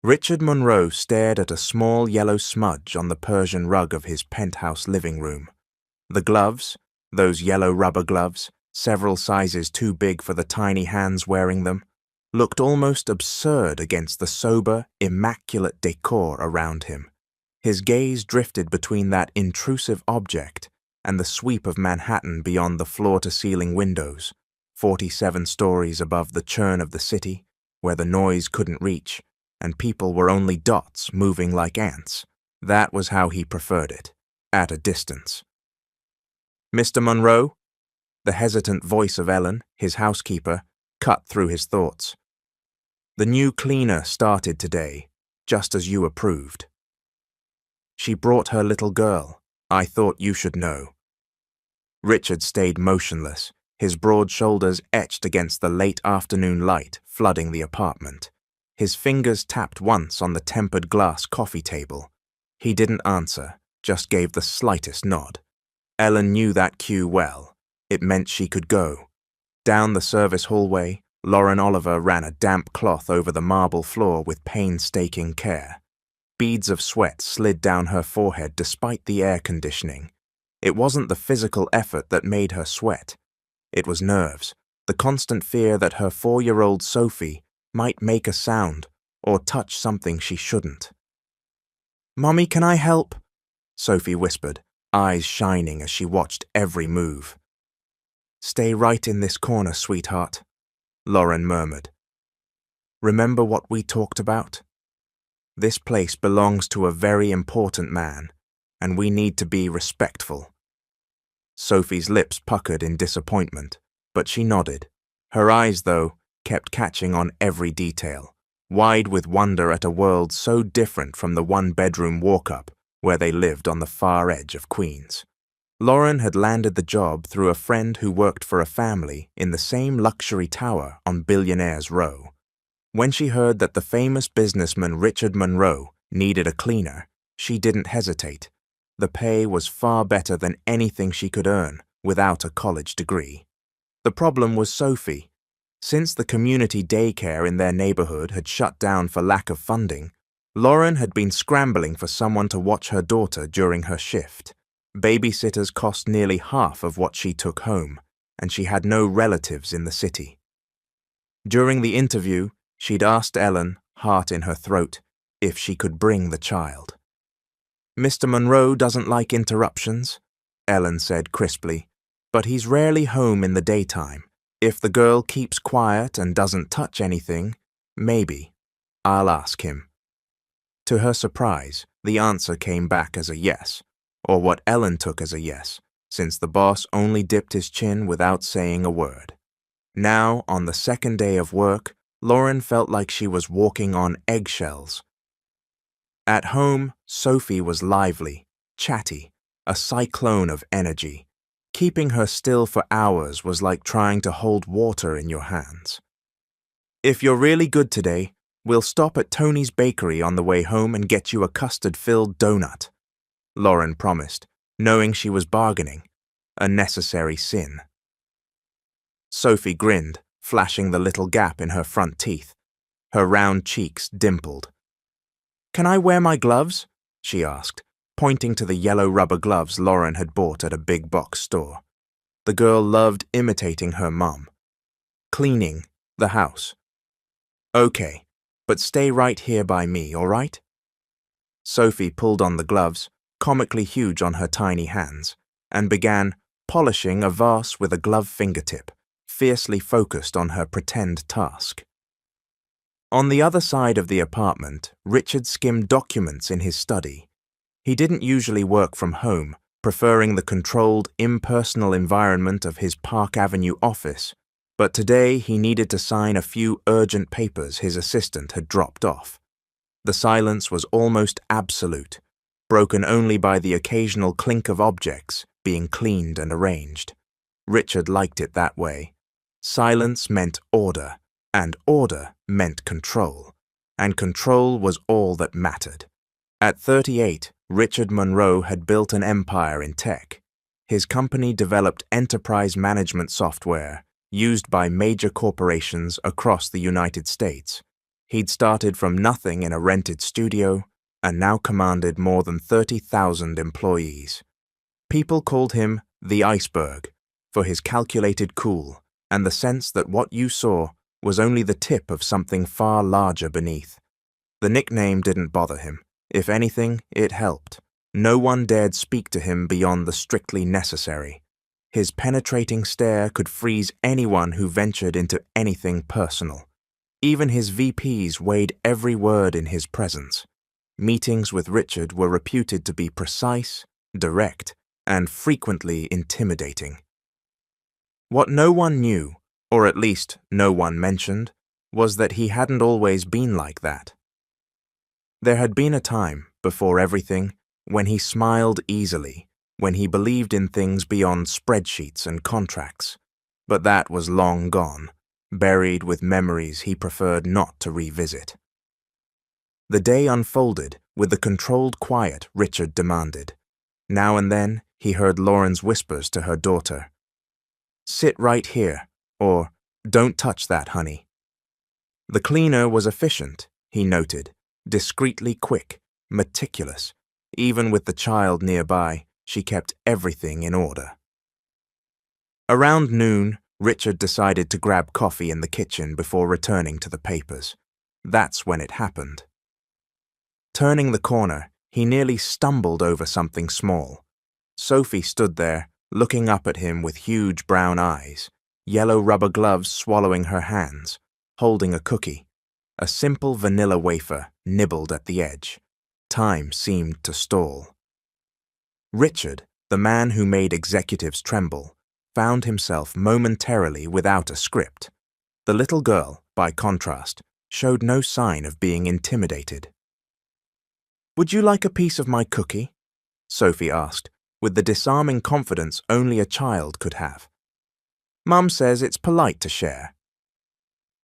Richard Monroe stared at a small yellow smudge on the Persian rug of his penthouse living room. The gloves, those yellow rubber gloves, several sizes too big for the tiny hands wearing them, looked almost absurd against the sober, immaculate decor around him. His gaze drifted between that intrusive object and the sweep of Manhattan beyond the floor-to-ceiling windows, 47 stories above the churn of the city, where the noise couldn't reach, and people were only dots moving like ants. That was how he preferred it, at a distance. "Mr. Monroe?" The hesitant voice of Ellen, his housekeeper, cut through his thoughts. "The new cleaner started today, just as you approved. She brought her little girl. I thought you should know." Richard stayed motionless, his broad shoulders etched against the late afternoon light flooding the apartment. His fingers tapped once on the tempered glass coffee table. He didn't answer, just gave the slightest nod. Ellen knew that cue well. It meant she could go. Down the service hallway, Lauren Oliver ran a damp cloth over the marble floor with painstaking care. Beads of sweat slid down her forehead despite the air conditioning. It wasn't the physical effort that made her sweat. It was nerves, the constant fear that her 4-year-old Sophie might make a sound or touch something she shouldn't. "Mommy, can I help?" Sophie whispered, eyes shining as she watched every move. "Stay right in this corner, sweetheart," Lauren murmured. "Remember what we talked about? This place belongs to a very important man, and we need to be respectful." Sophie's lips puckered in disappointment, but she nodded. Her eyes, though, kept catching on every detail, wide with wonder at a world so different from the one-bedroom walk-up where they lived on the far edge of Queens. Lauren had landed the job through a friend who worked for a family in the same luxury tower on Billionaire's Row. When she heard that the famous businessman Richard Monroe needed a cleaner, she didn't hesitate. The pay was far better than anything she could earn without a college degree. The problem was Sophie. Since the community daycare in their neighborhood had shut down for lack of funding, Lauren had been scrambling for someone to watch her daughter during her shift. Babysitters cost nearly half of what she took home, and she had no relatives in the city. During the interview, she'd asked Ellen, heart in her throat, if she could bring the child. "Mr. Monroe doesn't like interruptions," Ellen said crisply, "but he's rarely home in the daytime. If the girl keeps quiet and doesn't touch anything, maybe. I'll ask him." To her surprise, the answer came back as a yes, or what Ellen took as a yes, since the boss only dipped his chin without saying a word. Now, on the second day of work, Lauren felt like she was walking on eggshells. At home, Sophie was lively, chatty, a cyclone of energy. Keeping her still for hours was like trying to hold water in your hands. "If you're really good today, we'll stop at Tony's Bakery on the way home and get you a custard-filled donut," Lauren promised, knowing she was bargaining, a necessary sin. Sophie grinned, flashing the little gap in her front teeth. Her round cheeks dimpled. "Can I wear my gloves?" she asked, pointing to the yellow rubber gloves Lauren had bought at a big box store. The girl loved imitating her mom. "Cleaning the house." "Okay, but stay right here by me, all right?" Sophie pulled on the gloves, comically huge on her tiny hands, and began polishing a vase with a glove fingertip, fiercely focused on her pretend task. On the other side of the apartment, Richard skimmed documents in his study. He didn't usually work from home, preferring the controlled, impersonal environment of his Park Avenue office, but today he needed to sign a few urgent papers his assistant had dropped off. The silence was almost absolute, broken only by the occasional clink of objects being cleaned and arranged. Richard liked it that way. Silence meant order, and order meant control, and control was all that mattered. At 38, Richard Monroe had built an empire in tech. His company developed enterprise management software used by major corporations across the United States. He'd started from nothing in a rented studio and now commanded more than 30,000 employees. People called him the Iceberg for his calculated cool and the sense that what you saw was only the tip of something far larger beneath. The nickname didn't bother him. If anything, it helped. No one dared speak to him beyond the strictly necessary. His penetrating stare could freeze anyone who ventured into anything personal. Even his VPs weighed every word in his presence. Meetings with Richard were reputed to be precise, direct, and frequently intimidating. What no one knew, or at least no one mentioned, was that he hadn't always been like that. There had been a time, before everything, when he smiled easily, when he believed in things beyond spreadsheets and contracts. But that was long gone, buried with memories he preferred not to revisit. The day unfolded with the controlled quiet Richard demanded. Now and then, he heard Lauren's whispers to her daughter. "Sit right here," or "Don't touch that, honey." The cleaner was efficient, he noted, discreetly quick, meticulous. Even with the child nearby, she kept everything in order. Around noon, Richard decided to grab coffee in the kitchen before returning to the papers. That's when it happened. Turning the corner, he nearly stumbled over something small. Sophie stood there, looking up at him with huge brown eyes, yellow rubber gloves swallowing her hands, holding a cookie, a simple vanilla wafer nibbled at the edge. Time seemed to stall. Richard, the man who made executives tremble, found himself momentarily without a script. The little girl, by contrast, showed no sign of being intimidated. "Would you like a piece of my cookie?" Sophie asked, with the disarming confidence only a child could have. "Mum says it's polite to share."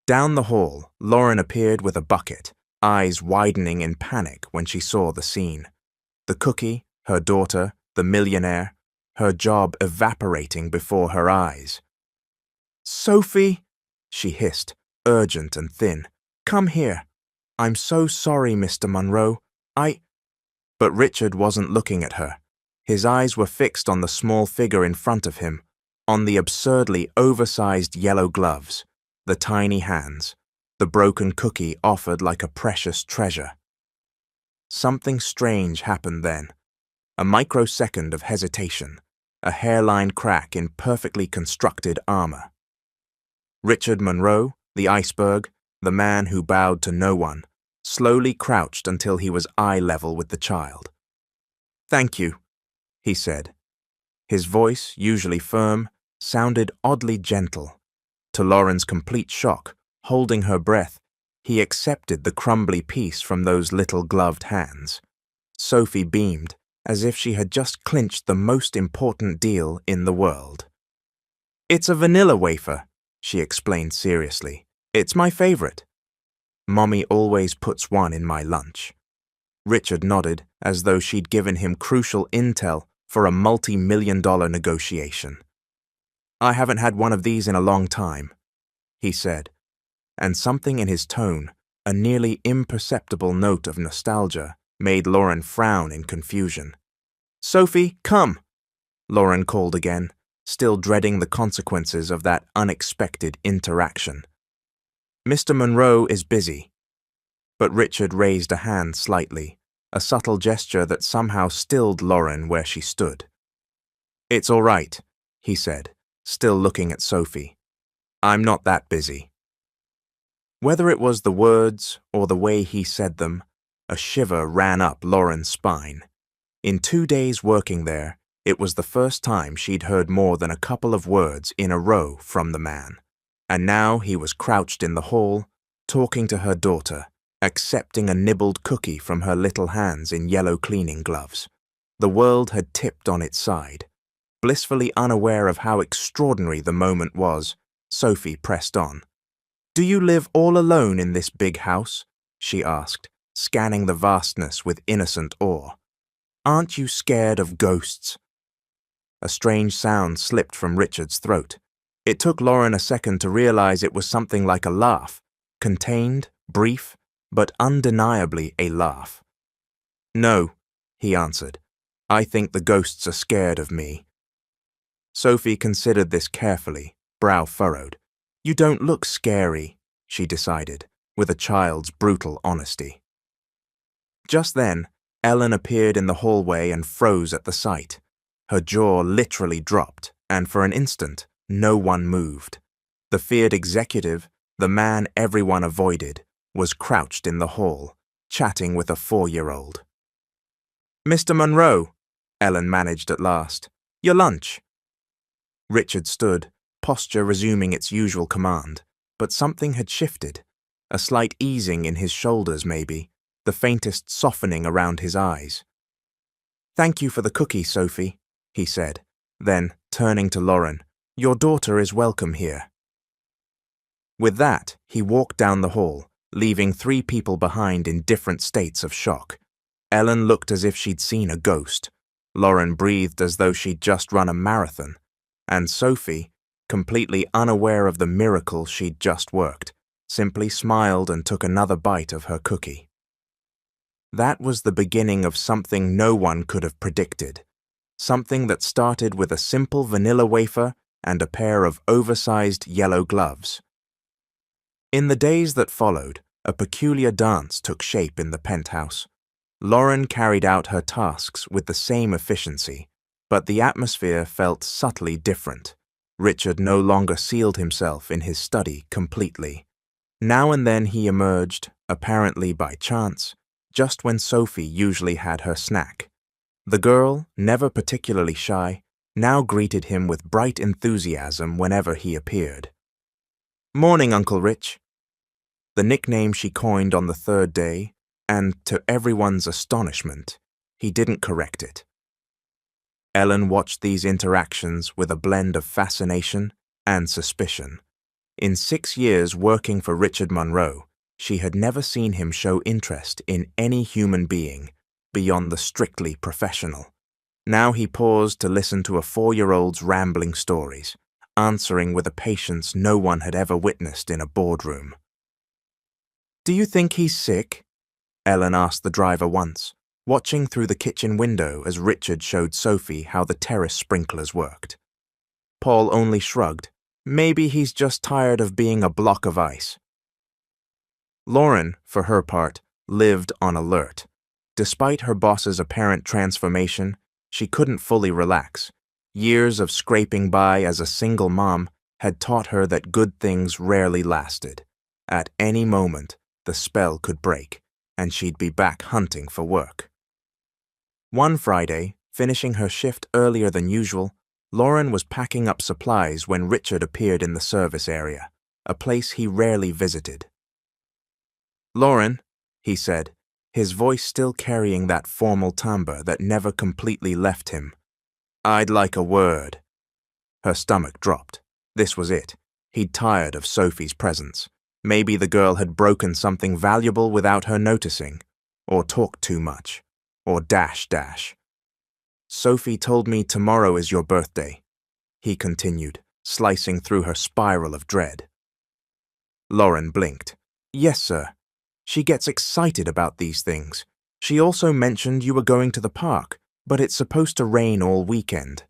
Down the hall, Lauren appeared with a bucket, eyes widening in panic when she saw the scene. The cookie, her daughter, the millionaire, her job evaporating before her eyes. "Sophie," she hissed, urgent and thin, "come here. I'm so sorry, Mr. Monroe. But Richard wasn't looking at her. His eyes were fixed on the small figure in front of him, on the absurdly oversized yellow gloves, the tiny hands, the broken cookie offered like a precious treasure. Something strange happened then. A microsecond of hesitation, a hairline crack in perfectly constructed armor. Richard Monroe, the iceberg, the man who bowed to no one, slowly crouched until he was eye level with the child. "Thank you," he said. His voice, usually firm, sounded oddly gentle. To Lauren's complete shock, holding her breath, he accepted the crumbly piece from those little gloved hands. Sophie beamed, as if she had just clinched the most important deal in the world. "It's a vanilla wafer," she explained seriously. "It's my favorite. Mommy always puts one in my lunch." Richard nodded, as though she'd given him crucial intel for a multi-million-dollar negotiation. "I haven't had one of these in a long time," he said, and something in his tone, a nearly imperceptible note of nostalgia, made Lauren frown in confusion. "Sophie, come!" Lauren called again, still dreading the consequences of that unexpected interaction. "Mr. Monroe is busy." But Richard raised a hand slightly, a subtle gesture that somehow stilled Lauren where she stood. "It's all right," he said, still looking at Sophie. "I'm not that busy." Whether it was the words or the way he said them, a shiver ran up Lauren's spine. In 2 days working there, it was the first time she'd heard more than a couple of words in a row from the man. And now he was crouched in the hall, talking to her daughter, accepting a nibbled cookie from her little hands in yellow cleaning gloves. The world had tipped on its side. Blissfully unaware of how extraordinary the moment was, Sophie pressed on. "Do you live all alone in this big house?" she asked, scanning the vastness with innocent awe. "Aren't you scared of ghosts?" A strange sound slipped from Richard's throat. It took Lauren a second to realize it was something like a laugh, contained, brief, but undeniably a laugh. "No," he answered. "I think the ghosts are scared of me." Sophie considered this carefully, brow furrowed. "You don't look scary," she decided, with a child's brutal honesty. Just then, Ellen appeared in the hallway and froze at the sight. Her jaw literally dropped, and for an instant, no one moved. The feared executive, the man everyone avoided, was crouched in the hall, chatting with a 4-year-old. "Mr. Monroe," Ellen managed at last, "your lunch." Richard stood, posture resuming its usual command, but something had shifted. A slight easing in his shoulders, maybe, the faintest softening around his eyes. "Thank you for the cookie, Sophie," he said. Then, turning to Lauren, "Your daughter is welcome here." With that, he walked down the hall, leaving 3 people behind in different states of shock. Ellen looked as if she'd seen a ghost. Lauren breathed as though she'd just run a marathon. And Sophie, completely unaware of the miracle she'd just worked, simply smiled and took another bite of her cookie. That was the beginning of something no one could have predicted. Something that started with a simple vanilla wafer and a pair of oversized yellow gloves. In the days that followed, a peculiar dance took shape in the penthouse. Lauren carried out her tasks with the same efficiency, but the atmosphere felt subtly different. Richard no longer sealed himself in his study completely. Now and then he emerged, apparently by chance, just when Sophie usually had her snack. The girl, never particularly shy, now greeted him with bright enthusiasm whenever he appeared. "Morning, Uncle Rich." The nickname she coined on the 3rd day, and to everyone's astonishment, he didn't correct it. Ellen watched these interactions with a blend of fascination and suspicion. In 6 years working for Richard Monroe, she had never seen him show interest in any human being beyond the strictly professional. Now he paused to listen to a 4-year-old's rambling stories, answering with a patience no one had ever witnessed in a boardroom. "Do you think he's sick?" Ellen asked the driver once, watching through the kitchen window as Richard showed Sophie how the terrace sprinklers worked. Paul only shrugged. "Maybe he's just tired of being a block of ice." Lauren, for her part, lived on alert. Despite her boss's apparent transformation, she couldn't fully relax. Years of scraping by as a single mom had taught her that good things rarely lasted. At any moment, the spell could break, and she'd be back hunting for work. One Friday, finishing her shift earlier than usual, Lauren was packing up supplies when Richard appeared in the service area, a place he rarely visited. "Lauren," he said, his voice still carrying that formal timbre that never completely left him. "I'd like a word." Her stomach dropped. This was it. He'd tired of Sophie's presence. Maybe the girl had broken something valuable without her noticing, or talked too much, or dash. "Sophie told me tomorrow is your birthday," he continued, slicing through her spiral of dread. Lauren blinked. "Yes, sir. She gets excited about these things. She also mentioned you were going to the park, but it's supposed to rain all weekend."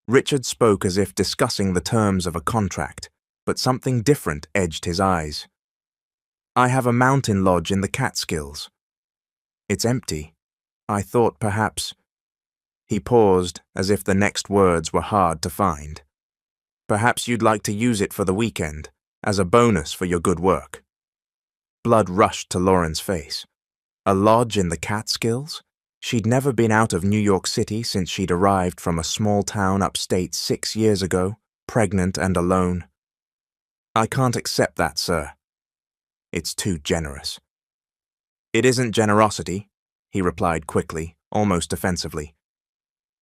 Richard spoke as if discussing the terms of a contract, but something different edged his eyes. "I have a mountain lodge in the Catskills. It's empty. I thought perhaps—" He paused as if the next words were hard to find. "Perhaps you'd like to use it for the weekend, as a bonus for your good work." Blood rushed to Lauren's face. A lodge in the Catskills? She'd never been out of New York City since she'd arrived from a small town upstate 6 years ago, pregnant and alone. "I can't accept that, sir." "It's too generous." "It isn't generosity," he replied quickly, almost defensively.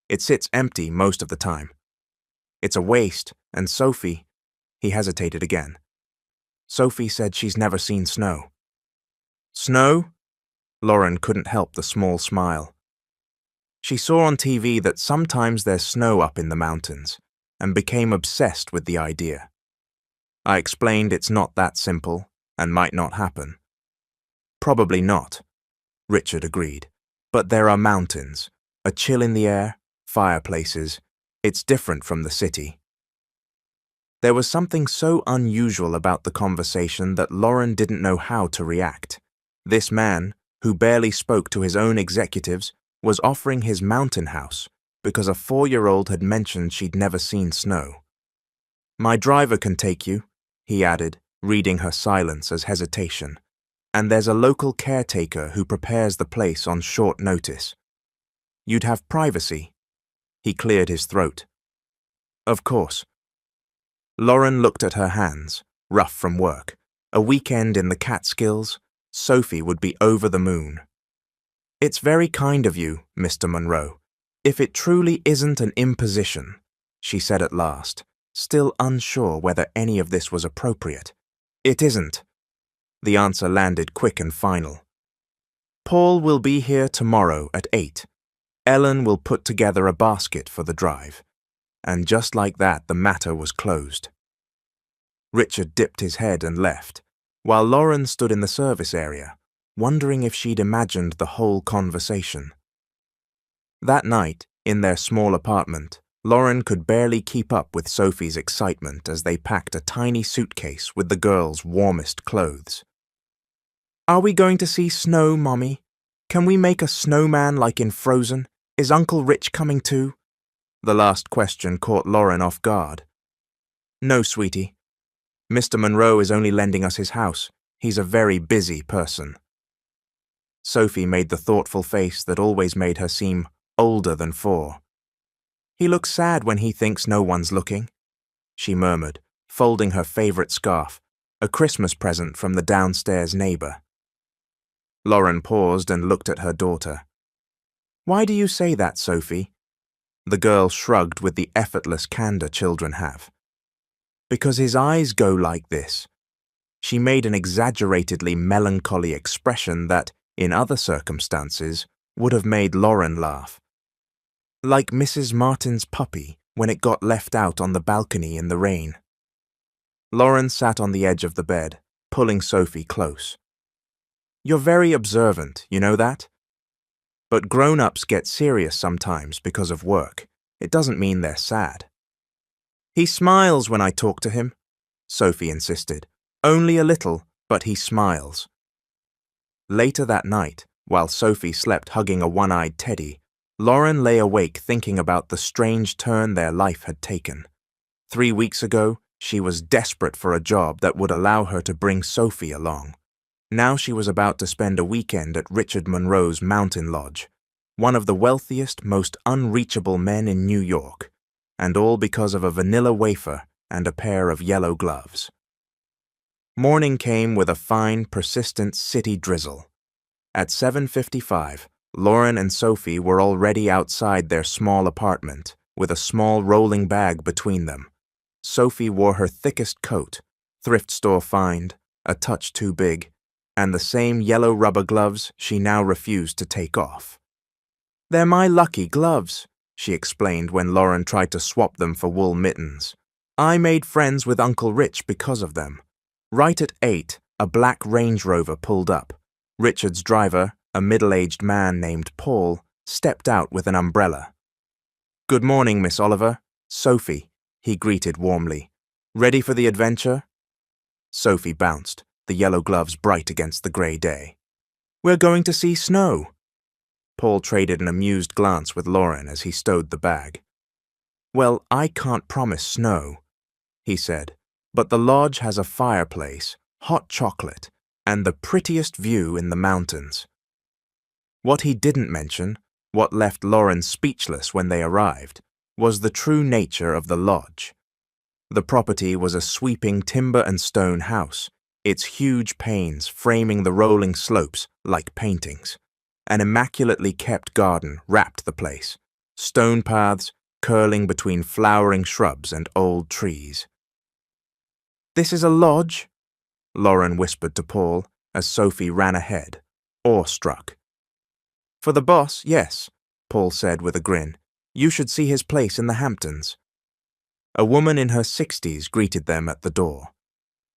"It sits empty most of the time. It's a waste, and Sophie—" He hesitated again. "Sophie said she's never seen snow." "Snow?" Lauren couldn't help the small smile. She saw on TV that sometimes there's snow up in the mountains, and became obsessed with the idea. I explained it's not that simple, and might not happen. Probably not, Richard agreed. But there are mountains, a chill in the air, fireplaces. It's different from the city. There was something so unusual about the conversation that Lauren didn't know how to react. This man, who barely spoke to his own executives, was offering his mountain house because a 4-year-old had mentioned she'd never seen snow. "My driver can take you," he added, reading her silence as hesitation. "And there's a local caretaker who prepares the place on short notice. You'd have privacy." He cleared his throat. "Of course." Lauren looked at her hands, rough from work. A weekend in the Catskills, Sophie would be over the moon. "It's very kind of you, Mr. Monroe. If it truly isn't an imposition," she said at last, still unsure whether any of this was appropriate. "It isn't." The answer landed quick and final. "Paul will be here tomorrow at 8. Ellen will put together a basket for the drive." And just like that, the matter was closed. Richard dipped his head and left, while Lauren stood in the service area, wondering if she'd imagined the whole conversation. That night, in their small apartment, Lauren could barely keep up with Sophie's excitement as they packed a tiny suitcase with the girls' warmest clothes. "Are we going to see snow, Mommy? Can we make a snowman like in Frozen? Is Uncle Rich coming too?" The last question caught Lauren off guard. "No, sweetie. Mr. Monroe is only lending us his house. He's a very busy person." Sophie made the thoughtful face that always made her seem older than 4. "He looks sad when he thinks no one's looking," she murmured, folding her favorite scarf, a Christmas present from the downstairs neighbor. Lauren paused and looked at her daughter. "Why do you say that, Sophie?" The girl shrugged with the effortless candor children have. "Because his eyes go like this." She made an exaggeratedly melancholy expression that, in other circumstances, would have made Lauren laugh. "Like Mrs. Martin's puppy when it got left out on the balcony in the rain." Lauren sat on the edge of the bed, pulling Sophie close. "You're very observant, you know that? But grown-ups get serious sometimes because of work. It doesn't mean they're sad." "He smiles when I talk to him," Sophie insisted. "Only a little, but he smiles." Later that night, while Sophie slept hugging a one-eyed teddy, Lauren lay awake thinking about the strange turn their life had taken. 3 weeks ago, she was desperate for a job that would allow her to bring Sophie along. Now she was about to spend a weekend at Richard Monroe's mountain lodge, one of the wealthiest, most unreachable men in New York, and all because of a vanilla wafer and a pair of yellow gloves. Morning came with a fine, persistent city drizzle. At 7:55, Lauren and Sophie were already outside their small apartment, with a small rolling bag between them. Sophie wore her thickest coat, thrift store find, a touch too big, and the same yellow rubber gloves she now refused to take off. "They're my lucky gloves," she explained when Lauren tried to swap them for wool mittens. "I made friends with Uncle Rich because of them." Right at 8, a black Range Rover pulled up. Richard's driver, a middle-aged man named Paul, stepped out with an umbrella. "Good morning, Miss Oliver. Sophie," he greeted warmly. "Ready for the adventure?" Sophie bounced, the yellow gloves bright against the grey day. "We're going to see snow." Paul traded an amused glance with Lauren as he stowed the bag. "Well, I can't promise snow," he said, "but the lodge has a fireplace, hot chocolate, and the prettiest view in the mountains." What he didn't mention, what left Lauren speechless when they arrived, was the true nature of the lodge. The property was a sweeping timber and stone house, its huge panes framing the rolling slopes like paintings. An immaculately kept garden wrapped the place, stone paths curling between flowering shrubs and old trees. "This is a lodge?" Lauren whispered to Paul as Sophie ran ahead, awestruck. "For the boss, yes," Paul said with a grin. "You should see his place in the Hamptons." A woman in her 60s greeted them at the door.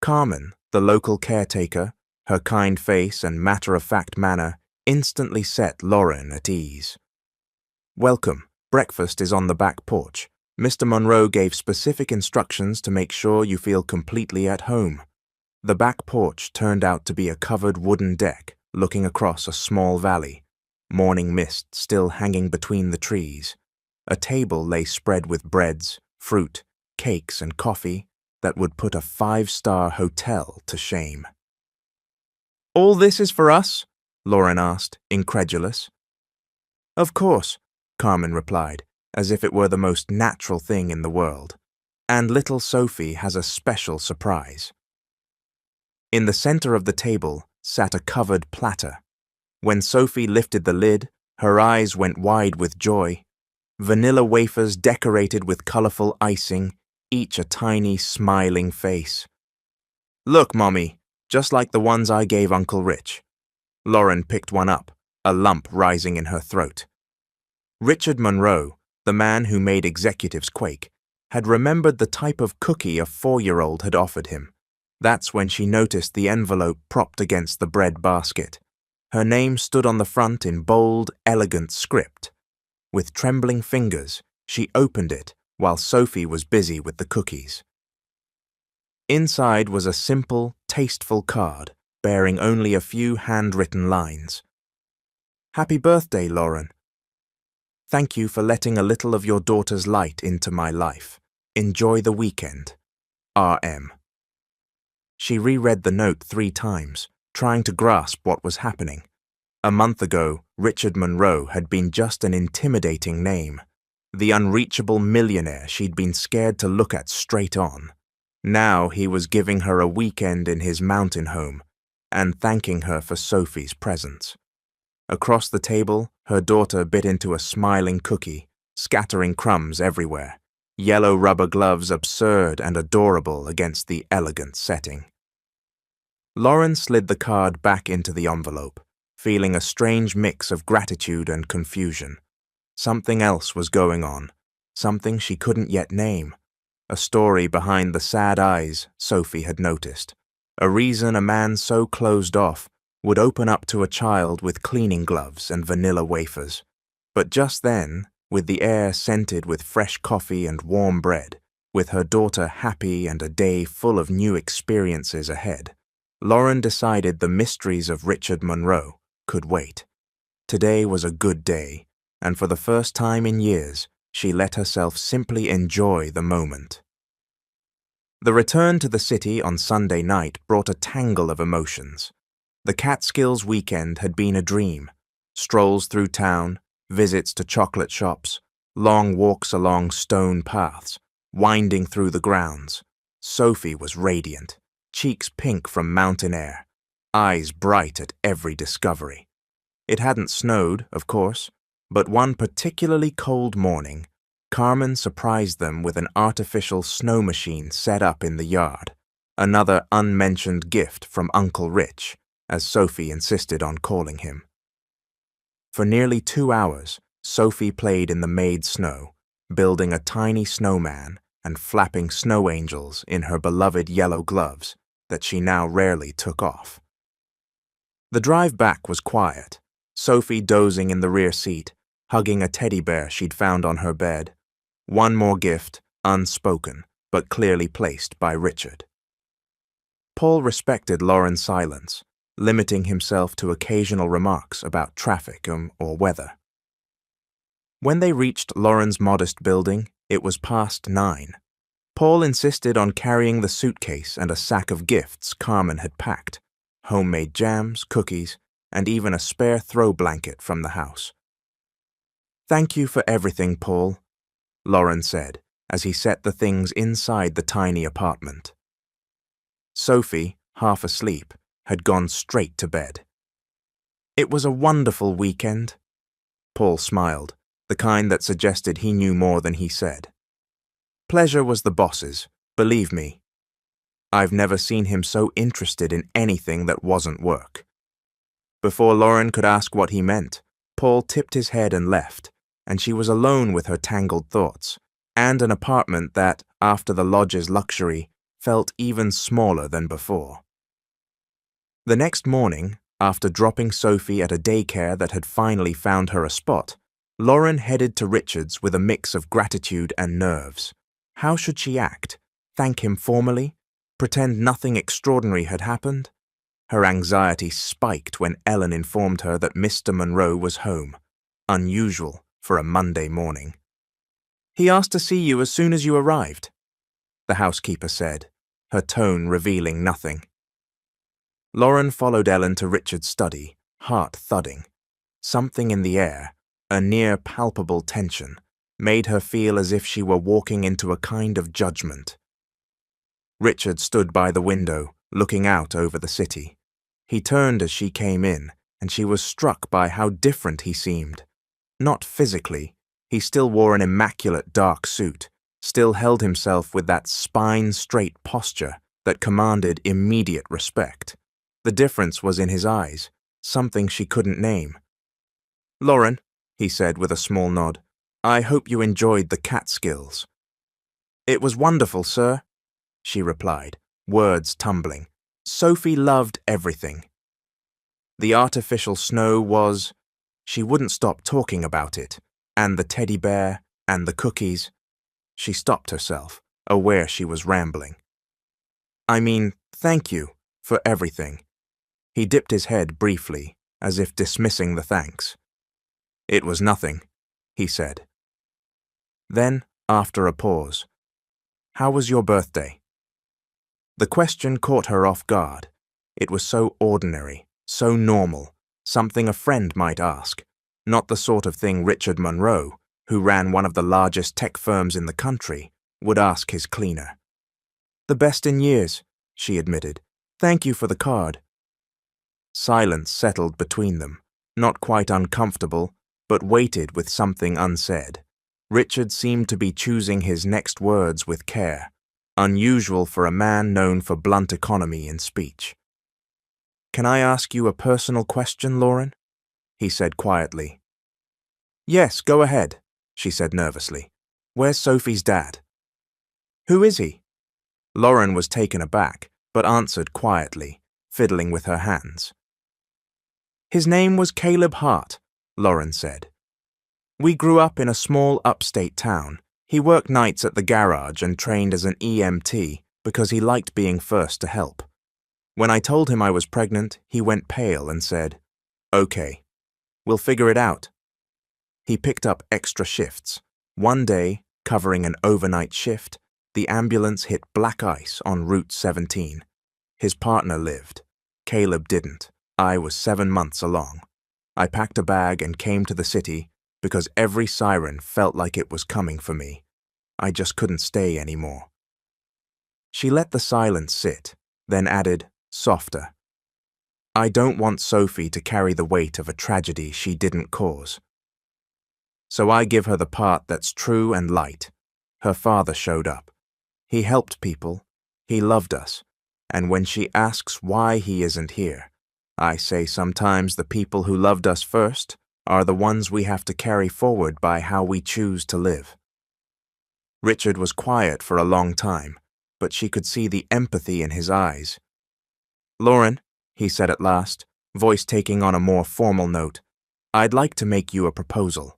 Carmen, the local caretaker, Her kind face and matter-of-fact manner instantly set Lauren at ease. "Welcome. Breakfast is on the back porch. Mr. Monroe gave specific instructions to make sure you feel completely at home." The back porch turned out to be a covered wooden deck looking across a small valley, morning mist still hanging between the trees. A table lay spread with breads, fruit, cakes, and coffee that would put a 5-star hotel to shame. "All this is for us?" Lauren asked, incredulous. "Of course," Carmen replied, as if it were the most natural thing in the world. "And little Sophie has a special surprise." In the center of the table sat a covered platter. When Sophie lifted the lid, her eyes went wide with joy. Vanilla wafers decorated with colorful icing, each a tiny, smiling face. "Look, Mommy, just like the ones I gave Uncle Rich." Lauren picked one up, a lump rising in her throat. Richard Monroe, the man who made executives quake, had remembered the type of cookie a 4-year-old had offered him. That's when she noticed the envelope propped against the bread basket. Her name stood on the front in bold, elegant script. With trembling fingers, she opened it while Sophie was busy with the cookies. Inside was a simple, tasteful card bearing only a few handwritten lines. "Happy birthday, Lauren. Thank you for letting a little of your daughter's light into my life. Enjoy the weekend. R.M." She reread the note 3 times, trying to grasp what was happening. A month ago, Richard Monroe had been just an intimidating name, the unreachable millionaire she'd been scared to look at straight on. Now he was giving her a weekend in his mountain home and thanking her for Sophie's presence. Across the table, her daughter bit into a smiling cookie, scattering crumbs everywhere, yellow rubber gloves absurd and adorable against the elegant setting. Lauren slid the card back into the envelope, feeling a strange mix of gratitude and confusion. Something else was going on, something she couldn't yet name. A story behind the sad eyes Sophie had noticed. A reason a man so closed off would open up to a child with cleaning gloves and vanilla wafers. But just then, with the air scented with fresh coffee and warm bread, with her daughter happy and a day full of new experiences ahead, Lauren decided the mysteries of Richard Monroe could wait. Today was a good day, and for the first time in years, she let herself simply enjoy the moment. The return to the city on Sunday night brought a tangle of emotions. The Catskills weekend had been a dream. Strolls through town, visits to chocolate shops, long walks along stone paths, winding through the grounds. Sophie was radiant, cheeks pink from mountain air, eyes bright at every discovery. It hadn't snowed, of course, but one particularly cold morning, Carmen surprised them with an artificial snow machine set up in the yard, another unmentioned gift from Uncle Rich, as Sophie insisted on calling him. For nearly 2 hours, Sophie played in the made snow, building a tiny snowman and flapping snow angels in her beloved yellow gloves that she now rarely took off. The drive back was quiet, Sophie dozing in the rear seat, hugging a teddy bear she'd found on her bed. One more gift, unspoken, but clearly placed by Richard. Paul respected Lauren's silence, limiting himself to occasional remarks about traffic or weather. When they reached Lauren's modest building, it was past 9. Paul insisted on carrying the suitcase and a sack of gifts Carmen had packed, homemade jams, cookies, and even a spare throw blanket from the house. "Thank you for everything, Paul," Lauren said, as he set the things inside the tiny apartment. Sophie, half asleep, had gone straight to bed. "It was a wonderful weekend." Paul smiled, the kind that suggested he knew more than he said. "Pleasure was the boss's, believe me. I've never seen him so interested in anything that wasn't work." Before Lauren could ask what he meant, Paul tipped his head and left, and she was alone with her tangled thoughts, and an apartment that, after the lodge's luxury, felt even smaller than before. The next morning, after dropping Sophie at a daycare that had finally found her a spot, Lauren headed to Richard's with a mix of gratitude and nerves. How should she act? Thank him formally? Pretend nothing extraordinary had happened? Her anxiety spiked when Ellen informed her that Mr. Monroe was home. Unusual for a Monday morning. "He asked to see you as soon as you arrived," the housekeeper said, her tone revealing nothing. Lauren followed Ellen to Richard's study, heart thudding. Something in the air, a near palpable tension, made her feel as if she were walking into a kind of judgment. Richard stood by the window, looking out over the city. He turned as she came in, and she was struck by how different he seemed. Not physically, he still wore an immaculate dark suit, still held himself with that spine-straight posture that commanded immediate respect. The difference was in his eyes, something she couldn't name. "Lauren," he said with a small nod, "I hope you enjoyed the Catskills." "It was wonderful, sir," she replied, words tumbling. "Sophie loved everything." The artificial snow was... She wouldn't stop talking about it, and the teddy bear, and the cookies. She stopped herself, aware she was rambling. "I mean, thank you for everything." He dipped his head briefly, as if dismissing the thanks. "It was nothing," he said. Then, after a pause, "How was your birthday?" The question caught her off guard. It was so ordinary, so normal, something a friend might ask, not the sort of thing Richard Monroe, who ran one of the largest tech firms in the country, would ask his cleaner. "The best in years," she admitted. "Thank you for the card." Silence settled between them, not quite uncomfortable, but weighted with something unsaid. Richard seemed to be choosing his next words with care, unusual for a man known for blunt economy in speech. "Can I ask you a personal question, Lauren?" he said quietly. "Yes, go ahead," she said nervously. "Where's Sophie's dad?" "Who is he?" Lauren was taken aback, but answered quietly, fiddling with her hands. "His name was Caleb Hart," Lauren said. "We grew up in a small upstate town. He worked nights at the garage and trained as an EMT because he liked being first to help. When I told him I was pregnant, he went pale and said, 'Okay, we'll figure it out.' He picked up extra shifts. One day, covering an overnight shift, the ambulance hit black ice on Route 17. His partner lived. Caleb didn't. I was 7 months along. I packed a bag and came to the city because every siren felt like it was coming for me. I just couldn't stay anymore." She let the silence sit, then added, softer, "I don't want Sophie to carry the weight of a tragedy she didn't cause. So I give her the part that's true and light. Her father showed up. He helped people. He loved us. And when she asks why he isn't here, I say sometimes the people who loved us first are the ones we have to carry forward by how we choose to live." Richard was quiet for a long time, but she could see the empathy in his eyes. "Lauren," he said at last, voice taking on a more formal note, "I'd like to make you a proposal."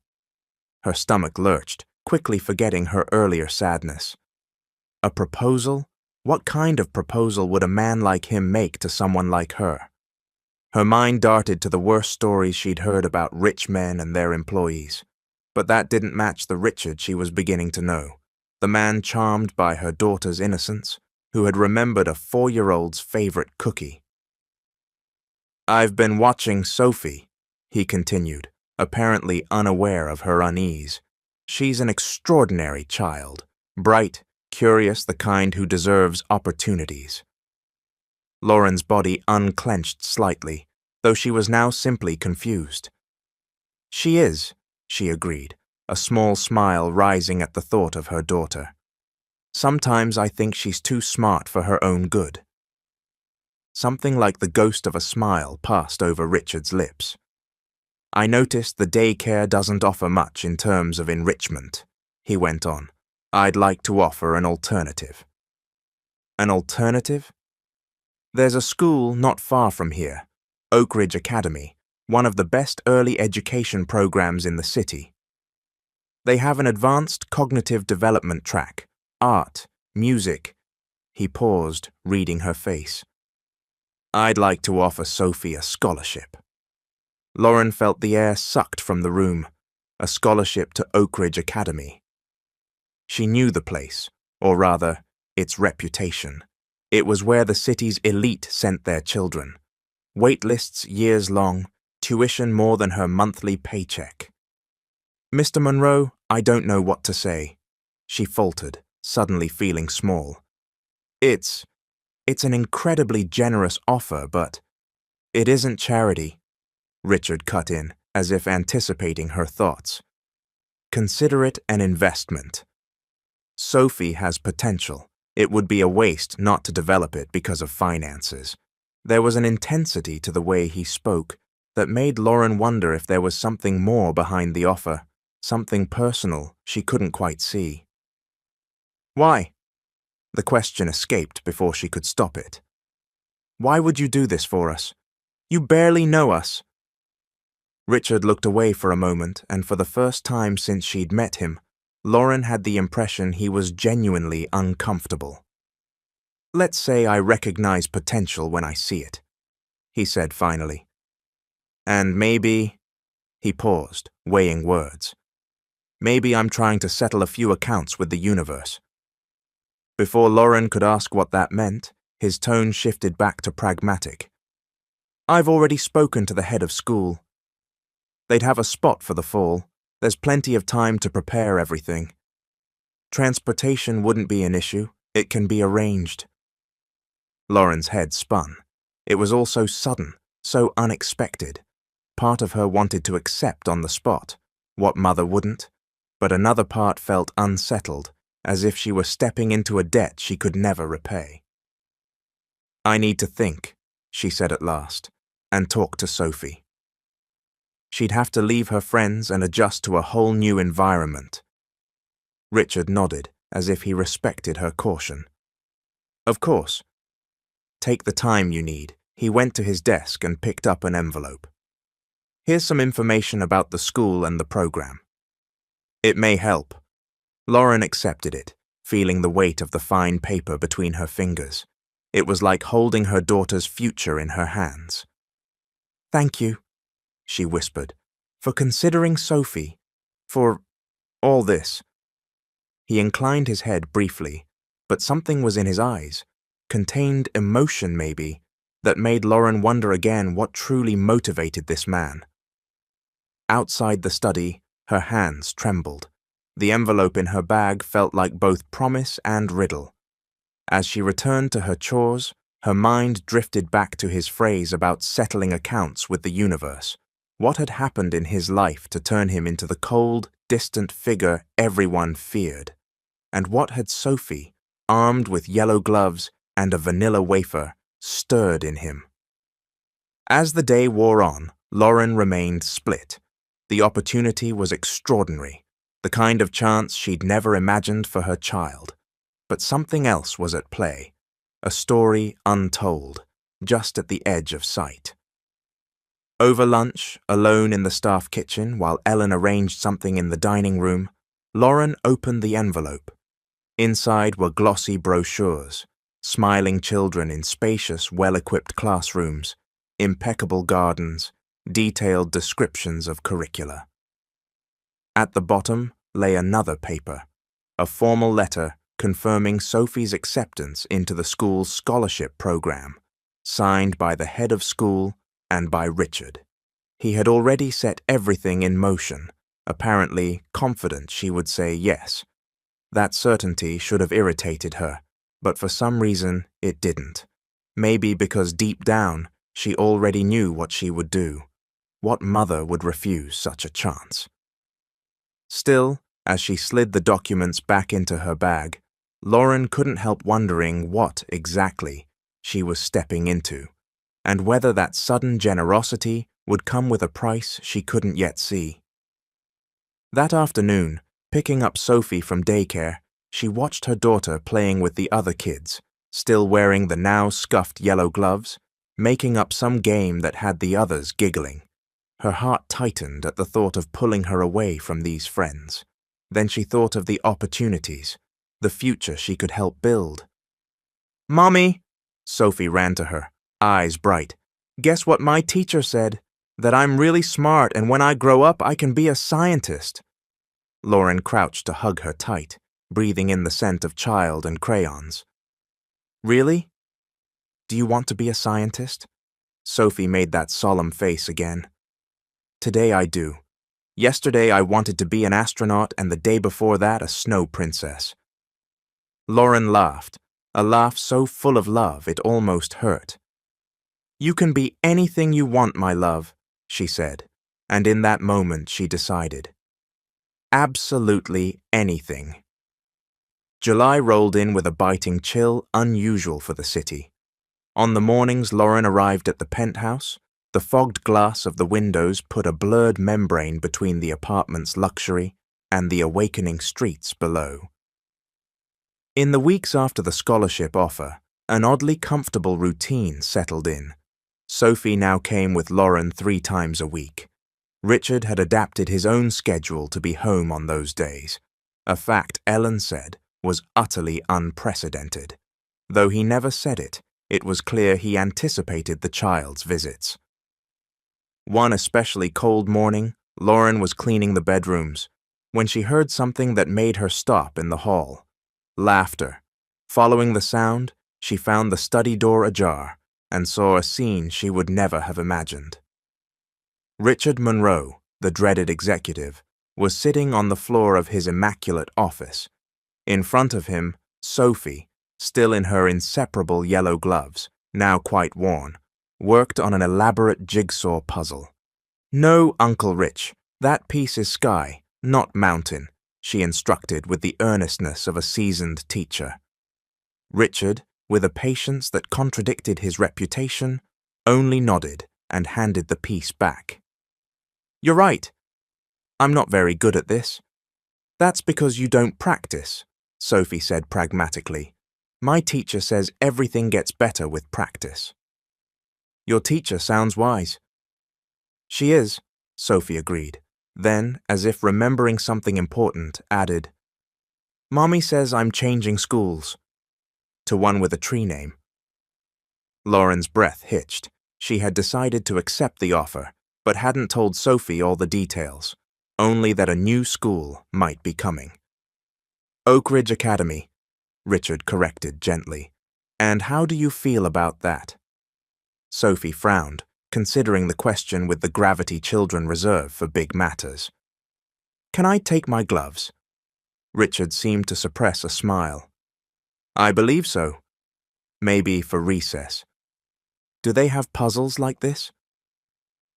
Her stomach lurched, quickly forgetting her earlier sadness. A proposal? What kind of proposal would a man like him make to someone like her? Her mind darted to the worst stories she'd heard about rich men and their employees. But that didn't match the Richard she was beginning to know, the man charmed by her daughter's innocence, who had remembered a 4-year-old's favorite cookie. "I've been watching Sophie," he continued, apparently unaware of her unease. "She's an extraordinary child, bright, curious, the kind who deserves opportunities." Lauren's body unclenched slightly, though she was now simply confused. "She is," she agreed, a small smile rising at the thought of her daughter. "Sometimes I think she's too smart for her own good." Something like the ghost of a smile passed over Richard's lips. "I noticed the daycare doesn't offer much in terms of enrichment," he went on. "I'd like to offer an alternative." "An alternative?" There's a school not far from here, Oak Ridge Academy, one of the best early education programs in the city. They have an advanced cognitive development track, art, music. He paused, reading her face. I'd like to offer Sophie a scholarship. Lauren felt the air sucked from the room, a scholarship to Oak Ridge Academy. She knew the place, or rather, its reputation. It was where the city's elite sent their children. Waitlists years long, tuition more than her monthly paycheck. Mr. Monroe, I don't know what to say, she faltered, suddenly feeling small. It's an incredibly generous offer, but it isn't charity, Richard cut in, as if anticipating her thoughts. Consider it an investment. Sophie has potential. It would be a waste not to develop it because of finances. There was an intensity to the way he spoke that made Lauren wonder if there was something more behind the offer, something personal she couldn't quite see. Why? The question escaped before she could stop it. Why would you do this for us? You barely know us. Richard looked away for a moment, and for the first time since she'd met him, Lauren had the impression he was genuinely uncomfortable. Let's say I recognize potential when I see it, he said finally. And maybe, he paused, weighing words. Maybe I'm trying to settle a few accounts with the universe. Before Lauren could ask what that meant, his tone shifted back to pragmatic. I've already spoken to the head of school. They'd have a spot for the fall. There's plenty of time to prepare everything. Transportation wouldn't be an issue. It can be arranged. Lauren's head spun. It was all so sudden, so unexpected. Part of her wanted to accept on the spot, what mother wouldn't, but another part felt unsettled, as if she were stepping into a debt she could never repay. I need to think, she said at last, and talk to Sophie. She'd have to leave her friends and adjust to a whole new environment. Richard nodded, as if he respected her caution. Of course. Take the time you need. He went to his desk and picked up an envelope. Here's some information about the school and the program. It may help. Lauren accepted it, feeling the weight of the fine paper between her fingers. It was like holding her daughter's future in her hands. Thank you, she whispered, for considering Sophie, for all this. He inclined his head briefly, but something was in his eyes, contained emotion maybe, that made Lauren wonder again what truly motivated this man. Outside the study, her hands trembled. The envelope in her bag felt like both promise and riddle. As she returned to her chores, her mind drifted back to his phrase about settling accounts with the universe. What had happened in his life to turn him into the cold, distant figure everyone feared? And what had Sophie, armed with yellow gloves and a vanilla wafer, stirred in him? As the day wore on, Lauren remained split. The opportunity was extraordinary, the kind of chance she'd never imagined for her child. But something else was at play, a story untold, just at the edge of sight. Over lunch, alone in the staff kitchen while Ellen arranged something in the dining room, Lauren opened the envelope. Inside were glossy brochures, smiling children in spacious, well-equipped classrooms, impeccable gardens, detailed descriptions of curricula. At the bottom lay another paper, a formal letter confirming Sophie's acceptance into the school's scholarship program, signed by the head of school and by Richard. He had already set everything in motion, apparently confident she would say yes. That certainty should have irritated her, but for some reason it didn't. Maybe because deep down she already knew what she would do. What mother would refuse such a chance? Still, as she slid the documents back into her bag, Lauren couldn't help wondering what, exactly, she was stepping into, and whether that sudden generosity would come with a price she couldn't yet see. That afternoon, picking up Sophie from daycare, she watched her daughter playing with the other kids, still wearing the now scuffed yellow gloves, making up some game that had the others giggling. Her heart tightened at the thought of pulling her away from these friends. Then she thought of the opportunities, the future she could help build. "Mommy!" Sophie ran to her, eyes bright. "Guess what my teacher said? That I'm really smart and when I grow up I can be a scientist." Lauren crouched to hug her tight, breathing in the scent of child and crayons. "Really? Do you want to be a scientist?" Sophie made that solemn face again. "Today I do. Yesterday I wanted to be an astronaut and the day before that a snow princess." Lauren laughed, a laugh so full of love it almost hurt. "You can be anything you want, my love," she said, and in that moment she decided. Absolutely anything. July rolled in with a biting chill unusual for the city. On the mornings Lauren arrived at the penthouse, the fogged glass of the windows put a blurred membrane between the apartment's luxury and the awakening streets below. In the weeks after the scholarship offer, an oddly comfortable routine settled in. Sophie now came with Lauren 3 times a week. Richard had adapted his own schedule to be home on those days, a fact Ellen said was utterly unprecedented. Though he never said it, it was clear he anticipated the child's visits. One especially cold morning, Lauren was cleaning the bedrooms when she heard something that made her stop in the hall. Laughter. Following the sound, she found the study door ajar and saw a scene she would never have imagined. Richard Monroe, the dreaded executive, was sitting on the floor of his immaculate office. In front of him, Sophie, still in her inseparable yellow gloves, now quite worn, worked on an elaborate jigsaw puzzle. "No, Uncle Rich, that piece is sky, not mountain," she instructed with the earnestness of a seasoned teacher. Richard, with a patience that contradicted his reputation, only nodded and handed the piece back. "You're right. I'm not very good at this." "That's because you don't practice," Sophie said pragmatically. "My teacher says everything gets better with practice." "Your teacher sounds wise." "She is," Sophie agreed. Then, as if remembering something important, added, "Mommy says I'm changing schools." "To one with a tree name." Lauren's breath hitched. She had decided to accept the offer, but hadn't told Sophie all the details, only that a new school might be coming. "Oak Ridge Academy," Richard corrected gently. "And how do you feel about that?" Sophie frowned, considering the question with the gravity children reserve for big matters. "Can I take my gloves?" Richard seemed to suppress a smile. "I believe so. Maybe for recess." "Do they have puzzles like this?"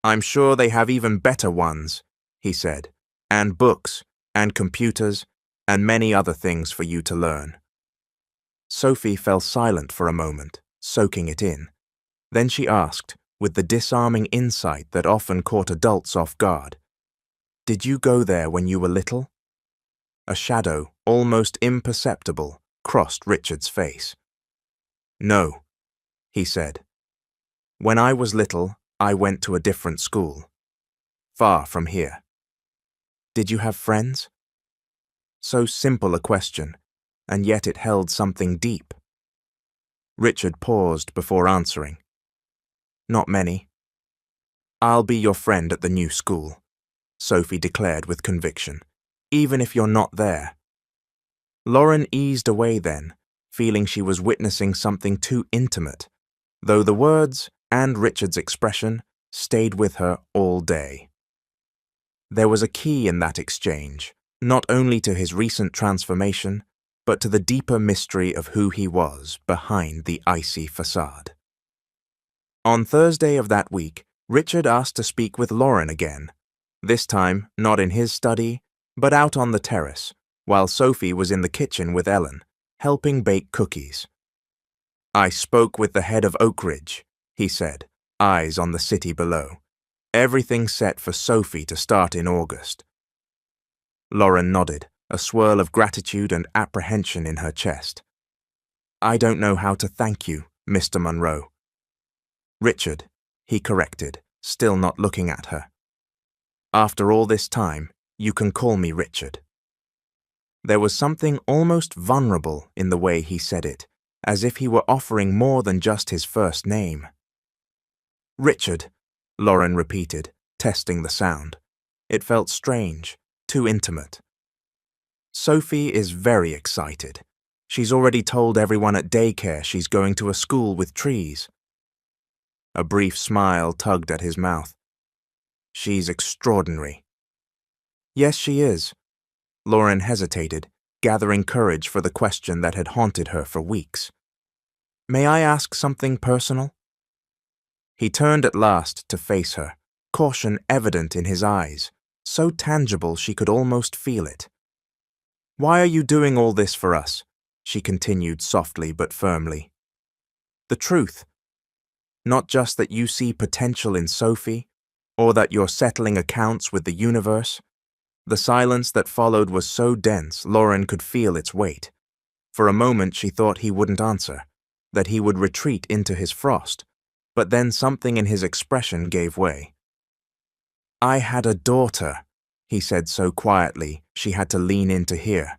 "I'm sure they have even better ones," he said, "and books, and computers, and many other things for you to learn." Sophie fell silent for a moment, soaking it in. Then she asked, with the disarming insight that often caught adults off guard, "Did you go there when you were little?" A shadow, almost imperceptible, crossed Richard's face. "No," he said. "When I was little, I went to a different school, far from here." "Did you have friends?" So simple a question, and yet it held something deep. Richard paused before answering. "Not many." "I'll be your friend at the new school," Sophie declared with conviction, "even if you're not there." Lauren eased away then, feeling she was witnessing something too intimate, though the words and Richard's expression stayed with her all day. There was a key in that exchange, not only to his recent transformation, but to the deeper mystery of who he was behind the icy facade. On Thursday of that week, Richard asked to speak with Lauren again, this time not in his study, but out on the terrace, while Sophie was in the kitchen with Ellen, helping bake cookies. "I spoke with the head of Oak Ridge," he said, eyes on the city below. "Everything set for Sophie to start in August." Lauren nodded, a swirl of gratitude and apprehension in her chest. I don't know how to thank you, Mr. Monroe. Richard, he corrected, still not looking at her. After all this time, you can call me Richard. There was something almost vulnerable in the way he said it, as if he were offering more than just his first name. Richard, Lauren repeated, testing the sound. It felt strange, too intimate. Sophie is very excited. She's already told everyone at daycare she's going to a school with trees. A brief smile tugged at his mouth. She's extraordinary. Yes, she is. Lauren hesitated, gathering courage for the question that had haunted her for weeks. May I ask something personal? He turned at last to face her, caution evident in his eyes, so tangible she could almost feel it. Why are you doing all this for us? She continued softly but firmly. The truth. Not just that you see potential in Sophie, or that you're settling accounts with the universe. The silence that followed was so dense Lauren could feel its weight. For a moment she thought he wouldn't answer, that he would retreat into his frost, but then something in his expression gave way. I had a daughter, he said so quietly she had to lean in to hear.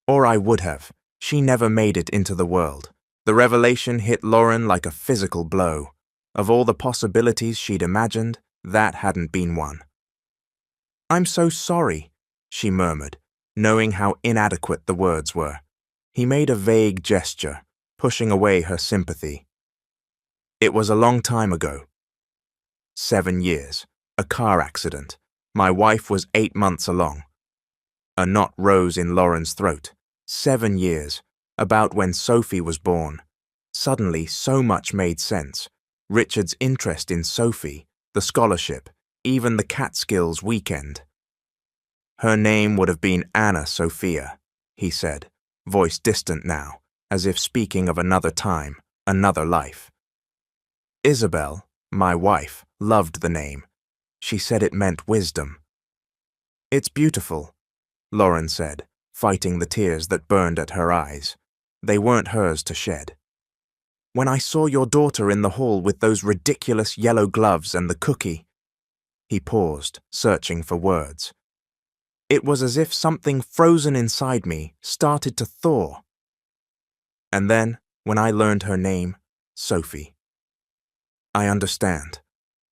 Or I would have. She never made it into the world. The revelation hit Lauren like a physical blow. Of all the possibilities she'd imagined, that hadn't been one. I'm so sorry, she murmured, knowing how inadequate the words were. He made a vague gesture, pushing away her sympathy. It was a long time ago. 7 years. A car accident. My wife was 8 months along. A knot rose in Lauren's throat. 7 years. About when Sophie was born. Suddenly, so much made sense. Richard's interest in Sophie, the scholarship, even the Catskills weekend. Her name would have been Anna Sophia, he said, voice distant now, as if speaking of another time, another life. Isabel, my wife, loved the name. She said it meant wisdom. It's beautiful, Lauren said, fighting the tears that burned at her eyes. They weren't hers to shed. When I saw your daughter in the hall with those ridiculous yellow gloves and the cookie, he paused, searching for words. It was as if something frozen inside me started to thaw. And then, when I learned her name, Sophie. I understand,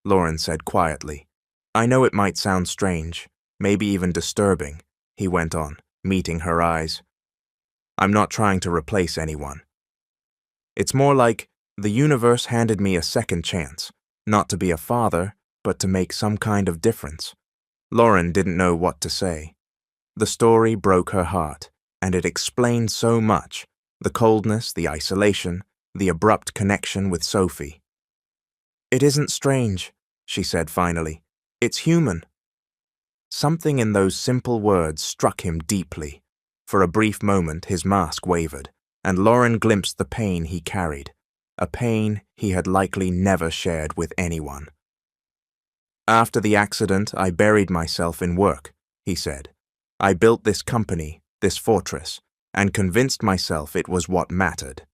Lauren said quietly. I know it might sound strange, maybe even disturbing, he went on, meeting her eyes. I'm not trying to replace anyone. It's more like the universe handed me a second chance, not to be a father, but to make some kind of difference. Lauren didn't know what to say. The story broke her heart, and it explained so much, the coldness, the isolation, the abrupt connection with Sophie. It isn't strange, she said finally. It's human. Something in those simple words struck him deeply. For a brief moment his mask wavered, and Lauren glimpsed the pain he carried, a pain he had likely never shared with anyone. After the accident, I buried myself in work, he said. I built this company, this fortress, and convinced myself it was what mattered.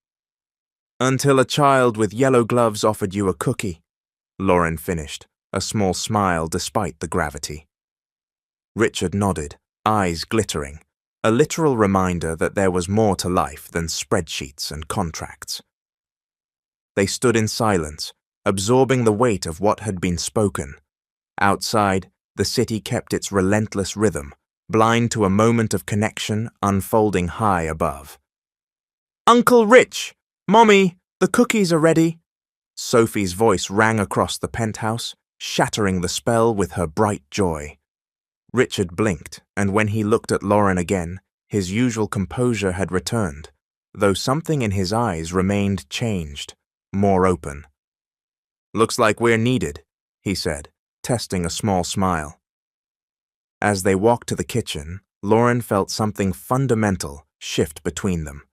Until a child with yellow gloves offered you a cookie, Lauren finished, a small smile despite the gravity. Richard nodded, eyes glittering, a literal reminder that there was more to life than spreadsheets and contracts. They stood in silence, absorbing the weight of what had been spoken. Outside, the city kept its relentless rhythm, blind to a moment of connection unfolding high above. Uncle Rich! Mommy, the cookies are ready! Sophie's voice rang across the penthouse, shattering the spell with her bright joy. Richard blinked, and when he looked at Lauren again, his usual composure had returned, though something in his eyes remained changed, more open. Looks like we're needed, he said, testing a small smile. As they walked to the kitchen, Lauren felt something fundamental shift between them.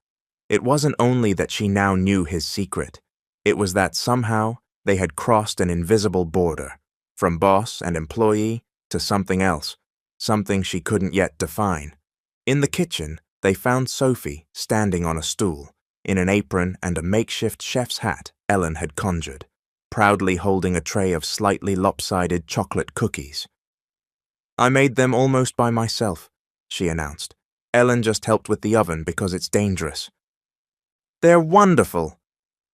It wasn't only that she now knew his secret, it was that somehow they had crossed an invisible border, from boss and employee to something else, something she couldn't yet define. In the kitchen, they found Sophie standing on a stool, in an apron and a makeshift chef's hat Ellen had conjured, proudly holding a tray of slightly lopsided chocolate cookies. "I made them almost by myself," she announced. "Ellen just helped with the oven because it's dangerous." "They're wonderful,"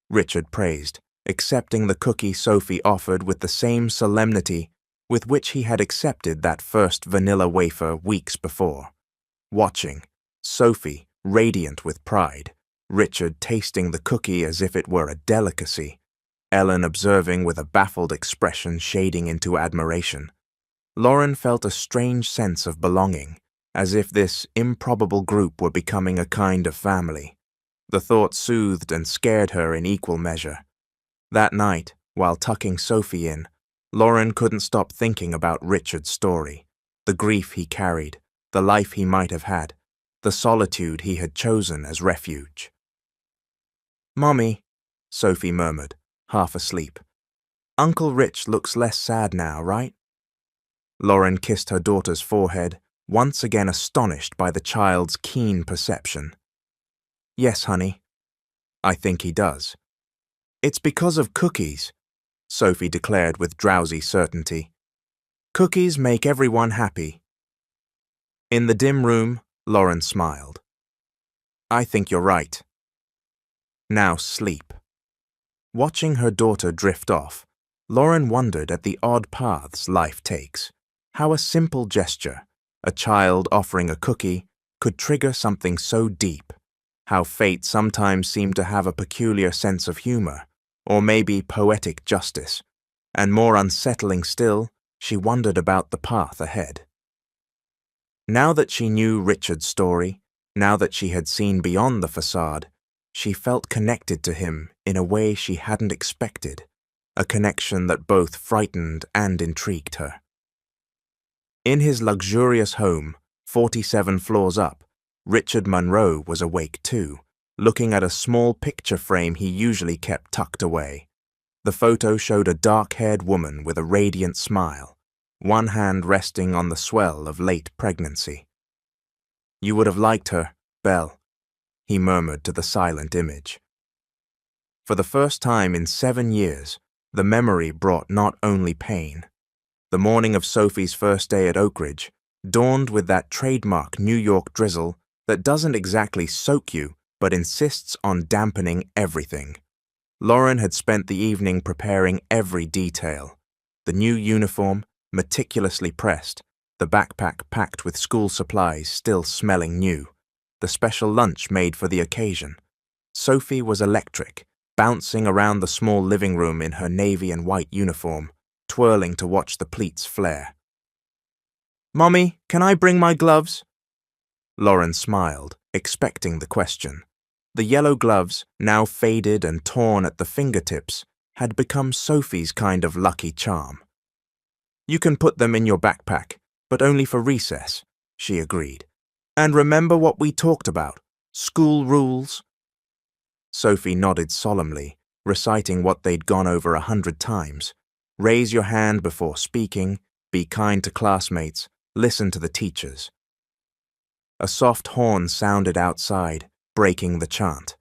Richard praised, accepting the cookie Sophie offered with the same solemnity with which he had accepted that first vanilla wafer weeks before. Watching, Sophie radiant with pride, Richard tasting the cookie as if it were a delicacy, Ellen observing with a baffled expression shading into admiration, Lauren felt a strange sense of belonging, as if this improbable group were becoming a kind of family. The thought soothed and scared her in equal measure. That night, while tucking Sophie in, Lauren couldn't stop thinking about Richard's story, the grief he carried, the life he might have had, the solitude he had chosen as refuge. "Mommy," Sophie murmured, half asleep, "Uncle Rich looks less sad now, right?" Lauren kissed her daughter's forehead, once again astonished by the child's keen perception. "Yes, honey. I think he does." "It's because of cookies," Sophie declared with drowsy certainty. "Cookies make everyone happy." In the dim room, Lauren smiled. "I think you're right. Now sleep." Watching her daughter drift off, Lauren wondered at the odd paths life takes, how a simple gesture, a child offering a cookie, could trigger something so deep, how fate sometimes seemed to have a peculiar sense of humor, or maybe poetic justice, and more unsettling still, she wondered about the path ahead. Now that she knew Richard's story, now that she had seen beyond the facade, she felt connected to him in a way she hadn't expected, a connection that both frightened and intrigued her. In his luxurious home, 47 floors up, Richard Monroe was awake too, looking at a small picture frame he usually kept tucked away. The photo showed a dark-haired woman with a radiant smile, one hand resting on the swell of late pregnancy. "You would have liked her, Belle," he murmured to the silent image. For the first time in 7 years, the memory brought not only pain. The morning of Sophie's first day at Oak Ridge dawned with that trademark New York drizzle that doesn't exactly soak you, but insists on dampening everything. Lauren had spent the evening preparing every detail. The new uniform, meticulously pressed, the backpack packed with school supplies still smelling new, the special lunch made for the occasion. Sophie was electric, bouncing around the small living room in her navy and white uniform, twirling to watch the pleats flare. "Mommy, can I bring my gloves?" Lauren smiled, expecting the question. The yellow gloves, now faded and torn at the fingertips, had become Sophie's kind of lucky charm. "You can put them in your backpack, but only for recess," she agreed. "And remember what we talked about, school rules?" Sophie nodded solemnly, reciting what they'd gone over 100 times. Raise your hand before speaking, be kind to classmates, listen to the teachers. A soft horn sounded outside, breaking the chant.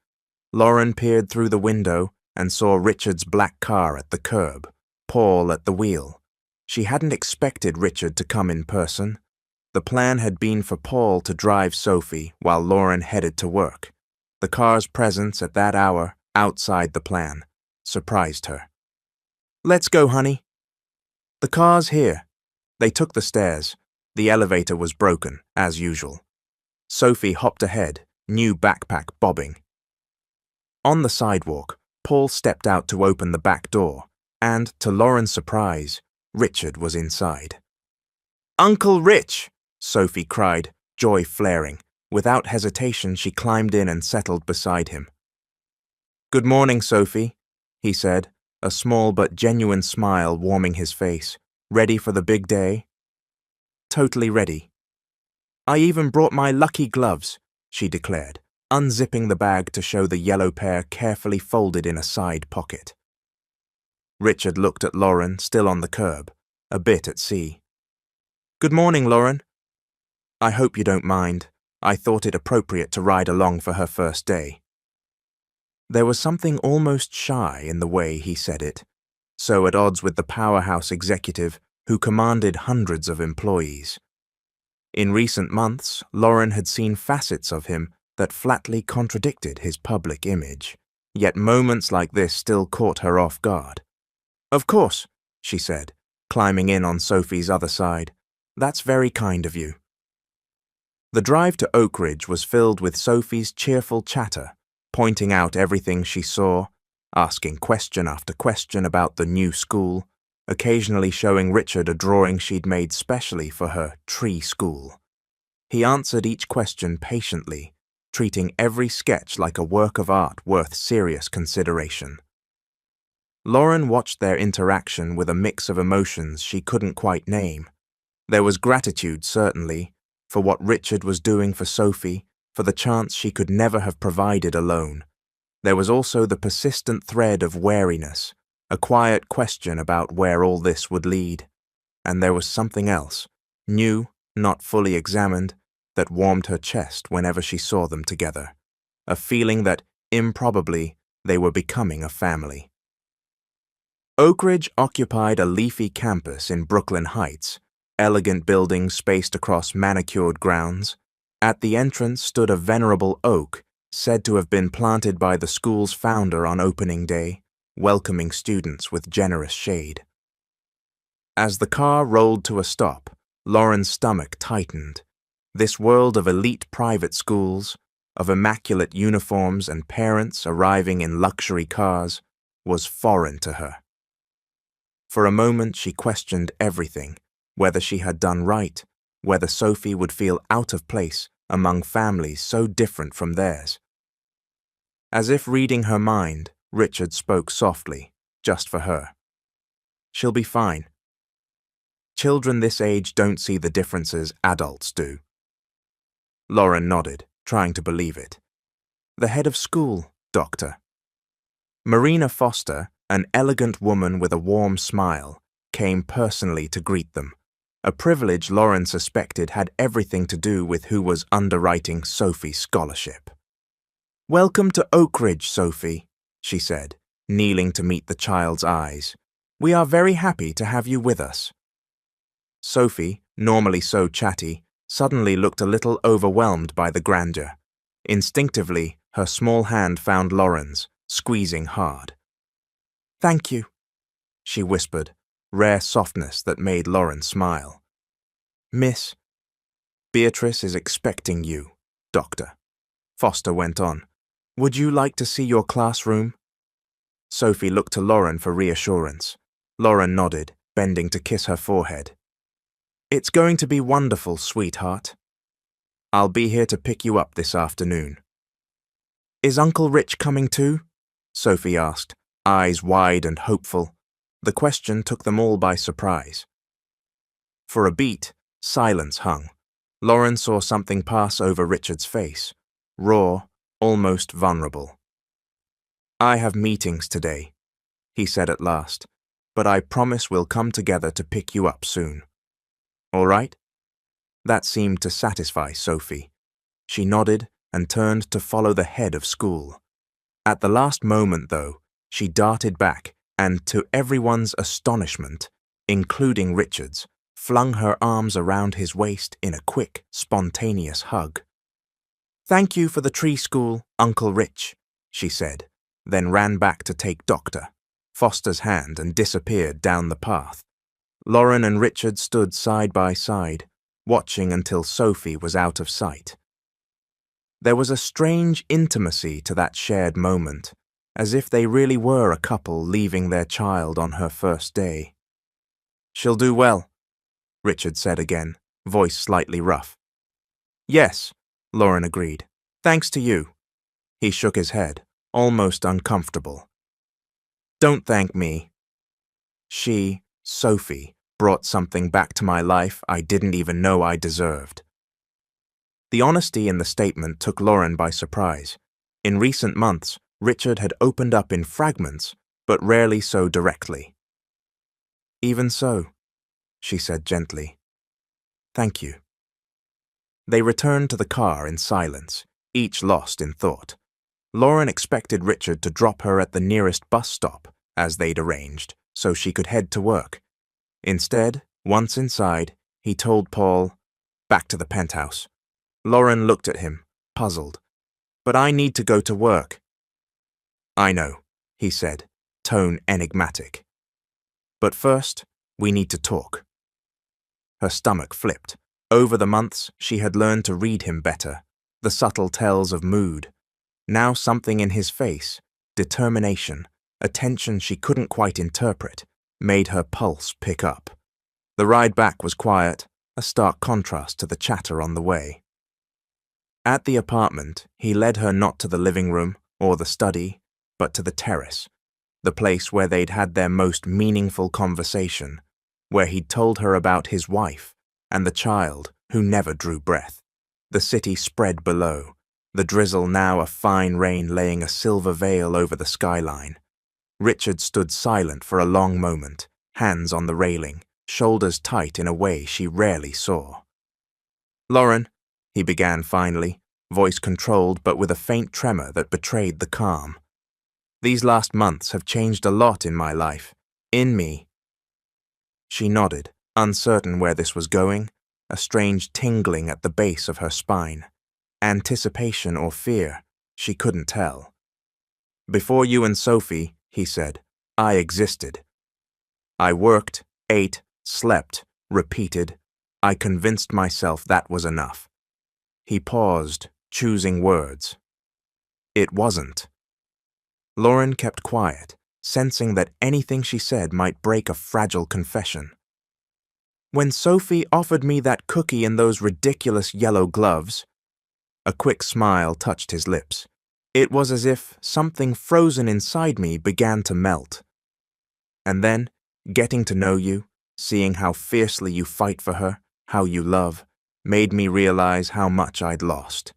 Lauren peered through the window and saw Richard's black car at the curb, Paul at the wheel. She hadn't expected Richard to come in person. The plan had been for Paul to drive Sophie while Lauren headed to work. The car's presence at that hour, outside the plan, surprised her. "Let's go, honey." "The car's here." They took the stairs. The elevator was broken, as usual. Sophie hopped ahead, new backpack bobbing. On the sidewalk, Paul stepped out to open the back door, and, to Lauren's surprise, Richard was inside. "Uncle Rich!" Sophie cried, joy flaring. Without hesitation, she climbed in and settled beside him. "Good morning, Sophie," he said, a small but genuine smile warming his face. "Ready for the big day?" "Totally ready." "I even brought my lucky gloves," she declared, unzipping the bag to show the yellow pair carefully folded in a side pocket. Richard looked at Lauren, still on the curb, a bit at sea. "Good morning, Lauren. I hope you don't mind. I thought it appropriate to ride along for her first day." There was something almost shy in the way he said it, so at odds with the powerhouse executive who commanded hundreds of employees. In recent months, Lauren had seen facets of him that flatly contradicted his public image, yet moments like this still caught her off guard. "Of course," she said, climbing in on Sophie's other side. "That's very kind of you." The drive to Oak Ridge was filled with Sophie's cheerful chatter, pointing out everything she saw, asking question after question about the new school, occasionally showing Richard a drawing she'd made specially for her tree school. He answered each question patiently, treating every sketch like a work of art worth serious consideration. Lauren watched their interaction with a mix of emotions she couldn't quite name. There was gratitude, certainly, for what Richard was doing for Sophie, for the chance she could never have provided alone. There was also the persistent thread of wariness, a quiet question about where all this would lead. And there was something else, new, not fully examined, that warmed her chest whenever she saw them together, a feeling that, improbably, they were becoming a family. Oak Ridge occupied a leafy campus in Brooklyn Heights, elegant buildings spaced across manicured grounds. At the entrance stood a venerable oak, said to have been planted by the school's founder on opening day, welcoming students with generous shade. As the car rolled to a stop, Lauren's stomach tightened. This world of elite private schools, of immaculate uniforms and parents arriving in luxury cars, was foreign to her. For a moment she questioned everything, whether she had done right, whether Sophie would feel out of place among families so different from theirs. As if reading her mind, Richard spoke softly, just for her. "She'll be fine. Children this age don't see the differences adults do." Lauren nodded, trying to believe it. "The head of school, Doctor." Marina Foster, an elegant woman with a warm smile, came personally to greet them, a privilege Lauren suspected had everything to do with who was underwriting Sophie's scholarship. "Welcome to Oak Ridge, Sophie," she said, kneeling to meet the child's eyes. "We are very happy to have you with us." Sophie, normally so chatty, suddenly looked a little overwhelmed by the grandeur. Instinctively, her small hand found Lauren's, squeezing hard. "Thank you," she whispered, rare softness that made Lauren smile. "Miss, Beatrice is expecting you, Doctor," Foster went on. "Would you like to see your classroom?" Sophie looked to Lauren for reassurance. Lauren nodded, bending to kiss her forehead. "It's going to be wonderful, sweetheart. I'll be here to pick you up this afternoon." "Is Uncle Rich coming too?" Sophie asked, eyes wide and hopeful. The question took them all by surprise. For a beat, silence hung. Lauren saw something pass over Richard's face, raw, almost vulnerable. "I have meetings today," he said at last, "but I promise we'll come together to pick you up soon. All right?" That seemed to satisfy Sophie. She nodded and turned to follow the head of school. At the last moment, though, she darted back and, to everyone's astonishment, including Richard's, flung her arms around his waist in a quick, spontaneous hug. "Thank you for the tree school, Uncle Rich," she said, then ran back to take Dr. Foster's hand and disappeared down the path. Lauren and Richard stood side by side, watching until Sophie was out of sight. There was a strange intimacy to that shared moment, as if they really were a couple leaving their child on her first day. "She'll do well," Richard said again, voice slightly rough. "Yes," Lauren agreed. "Thanks to you." He shook his head, almost uncomfortable. "Don't thank me. She, Sophie, brought something back to my life I didn't even know I deserved." The honesty in the statement took Lauren by surprise. In recent months, Richard had opened up in fragments, but rarely so directly. "Even so," she said gently. "Thank you." They returned to the car in silence, each lost in thought. Lauren expected Richard to drop her at the nearest bus stop, as they'd arranged, so she could head to work. Instead, once inside, he told Paul, "Back to the penthouse." Lauren looked at him, puzzled. "But I need to go to work." "I know," he said, tone enigmatic. "But first, we need to talk." Her stomach flipped. Over the months, she had learned to read him better, the subtle tells of mood. Now something in his face, determination, a tension she couldn't quite interpret, made her pulse pick up. The ride back was quiet, a stark contrast to the chatter on the way. At the apartment, he led her not to the living room or the study, but to the terrace, the place where they'd had their most meaningful conversation, where he'd told her about his wife and the child who never drew breath. The city spread below, the drizzle now a fine rain laying a silver veil over the skyline. Richard stood silent for a long moment, hands on the railing, shoulders tight in a way she rarely saw. "Lauren," he began finally, voice controlled but with a faint tremor that betrayed the calm. "These last months have changed a lot in my life. In me." She nodded, uncertain where this was going, a strange tingling at the base of her spine. Anticipation or fear, she couldn't tell. "Before you and Sophie," he said, "I existed. I worked, ate, slept, repeated. I convinced myself that was enough." He paused, choosing words. "It wasn't." Lauren kept quiet, sensing that anything she said might break a fragile confession. "When Sophie offered me that cookie in those ridiculous yellow gloves," a quick smile touched his lips. "It was as if something frozen inside me began to melt. And then, getting to know you, seeing how fiercely you fight for her, how you love, made me realize how much I'd lost."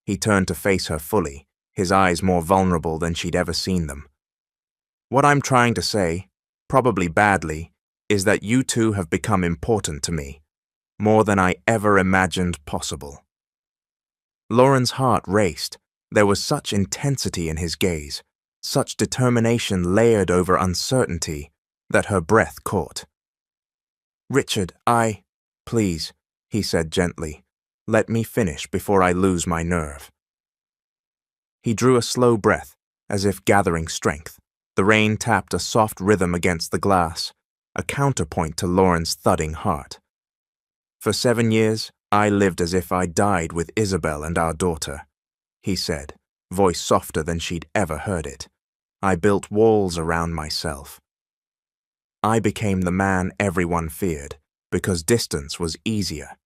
He turned to face her fully, his eyes more vulnerable than she'd ever seen them. "What I'm trying to say, probably badly, is that you two have become important to me, more than I ever imagined possible." Lauren's heart raced. There was such intensity in his gaze, such determination layered over uncertainty, that her breath caught. "Richard, please," he said gently, "let me finish before I lose my nerve." He drew a slow breath, as if gathering strength. The rain tapped a soft rhythm against the glass, a counterpoint to Lauren's thudding heart. "For 7 years, I lived as if I died with Isabel and our daughter," he said, voice softer than she'd ever heard it. "I built walls around myself. I became the man everyone feared, because distance was easier."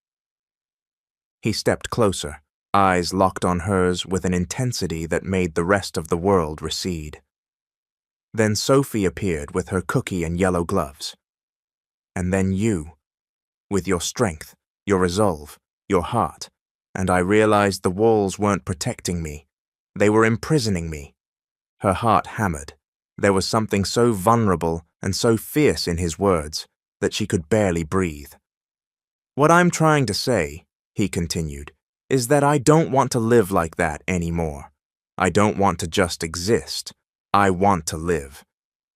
He stepped closer, eyes locked on hers with an intensity that made the rest of the world recede. Then Sophie appeared with her cookie and yellow gloves. And then you, with your strength, your resolve, your heart, and I realized the walls weren't protecting me. They were imprisoning me. Her heart hammered. There was something so vulnerable and so fierce in his words that she could barely breathe. "What I'm trying to say," he continued, "is that I don't want to live like that anymore. I don't want to just exist. I want to live.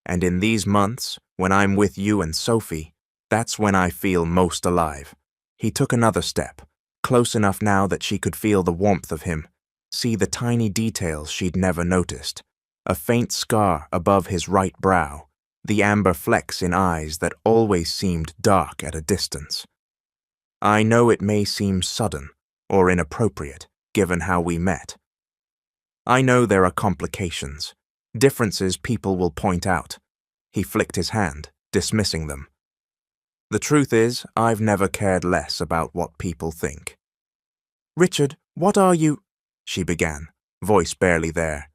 And in these months, when I'm with you and Sophie, that's when I feel most alive." He took another step, close enough now that she could feel the warmth of him, see the tiny details she'd never noticed, a faint scar above his right brow, the amber flecks in eyes that always seemed dark at a distance. "I know it may seem sudden or inappropriate, given how we met. I know there are complications, differences people will point out." He flicked his hand, dismissing them. "The truth is, I've never cared less about what people think." "Richard, what are you—" she began, voice barely there.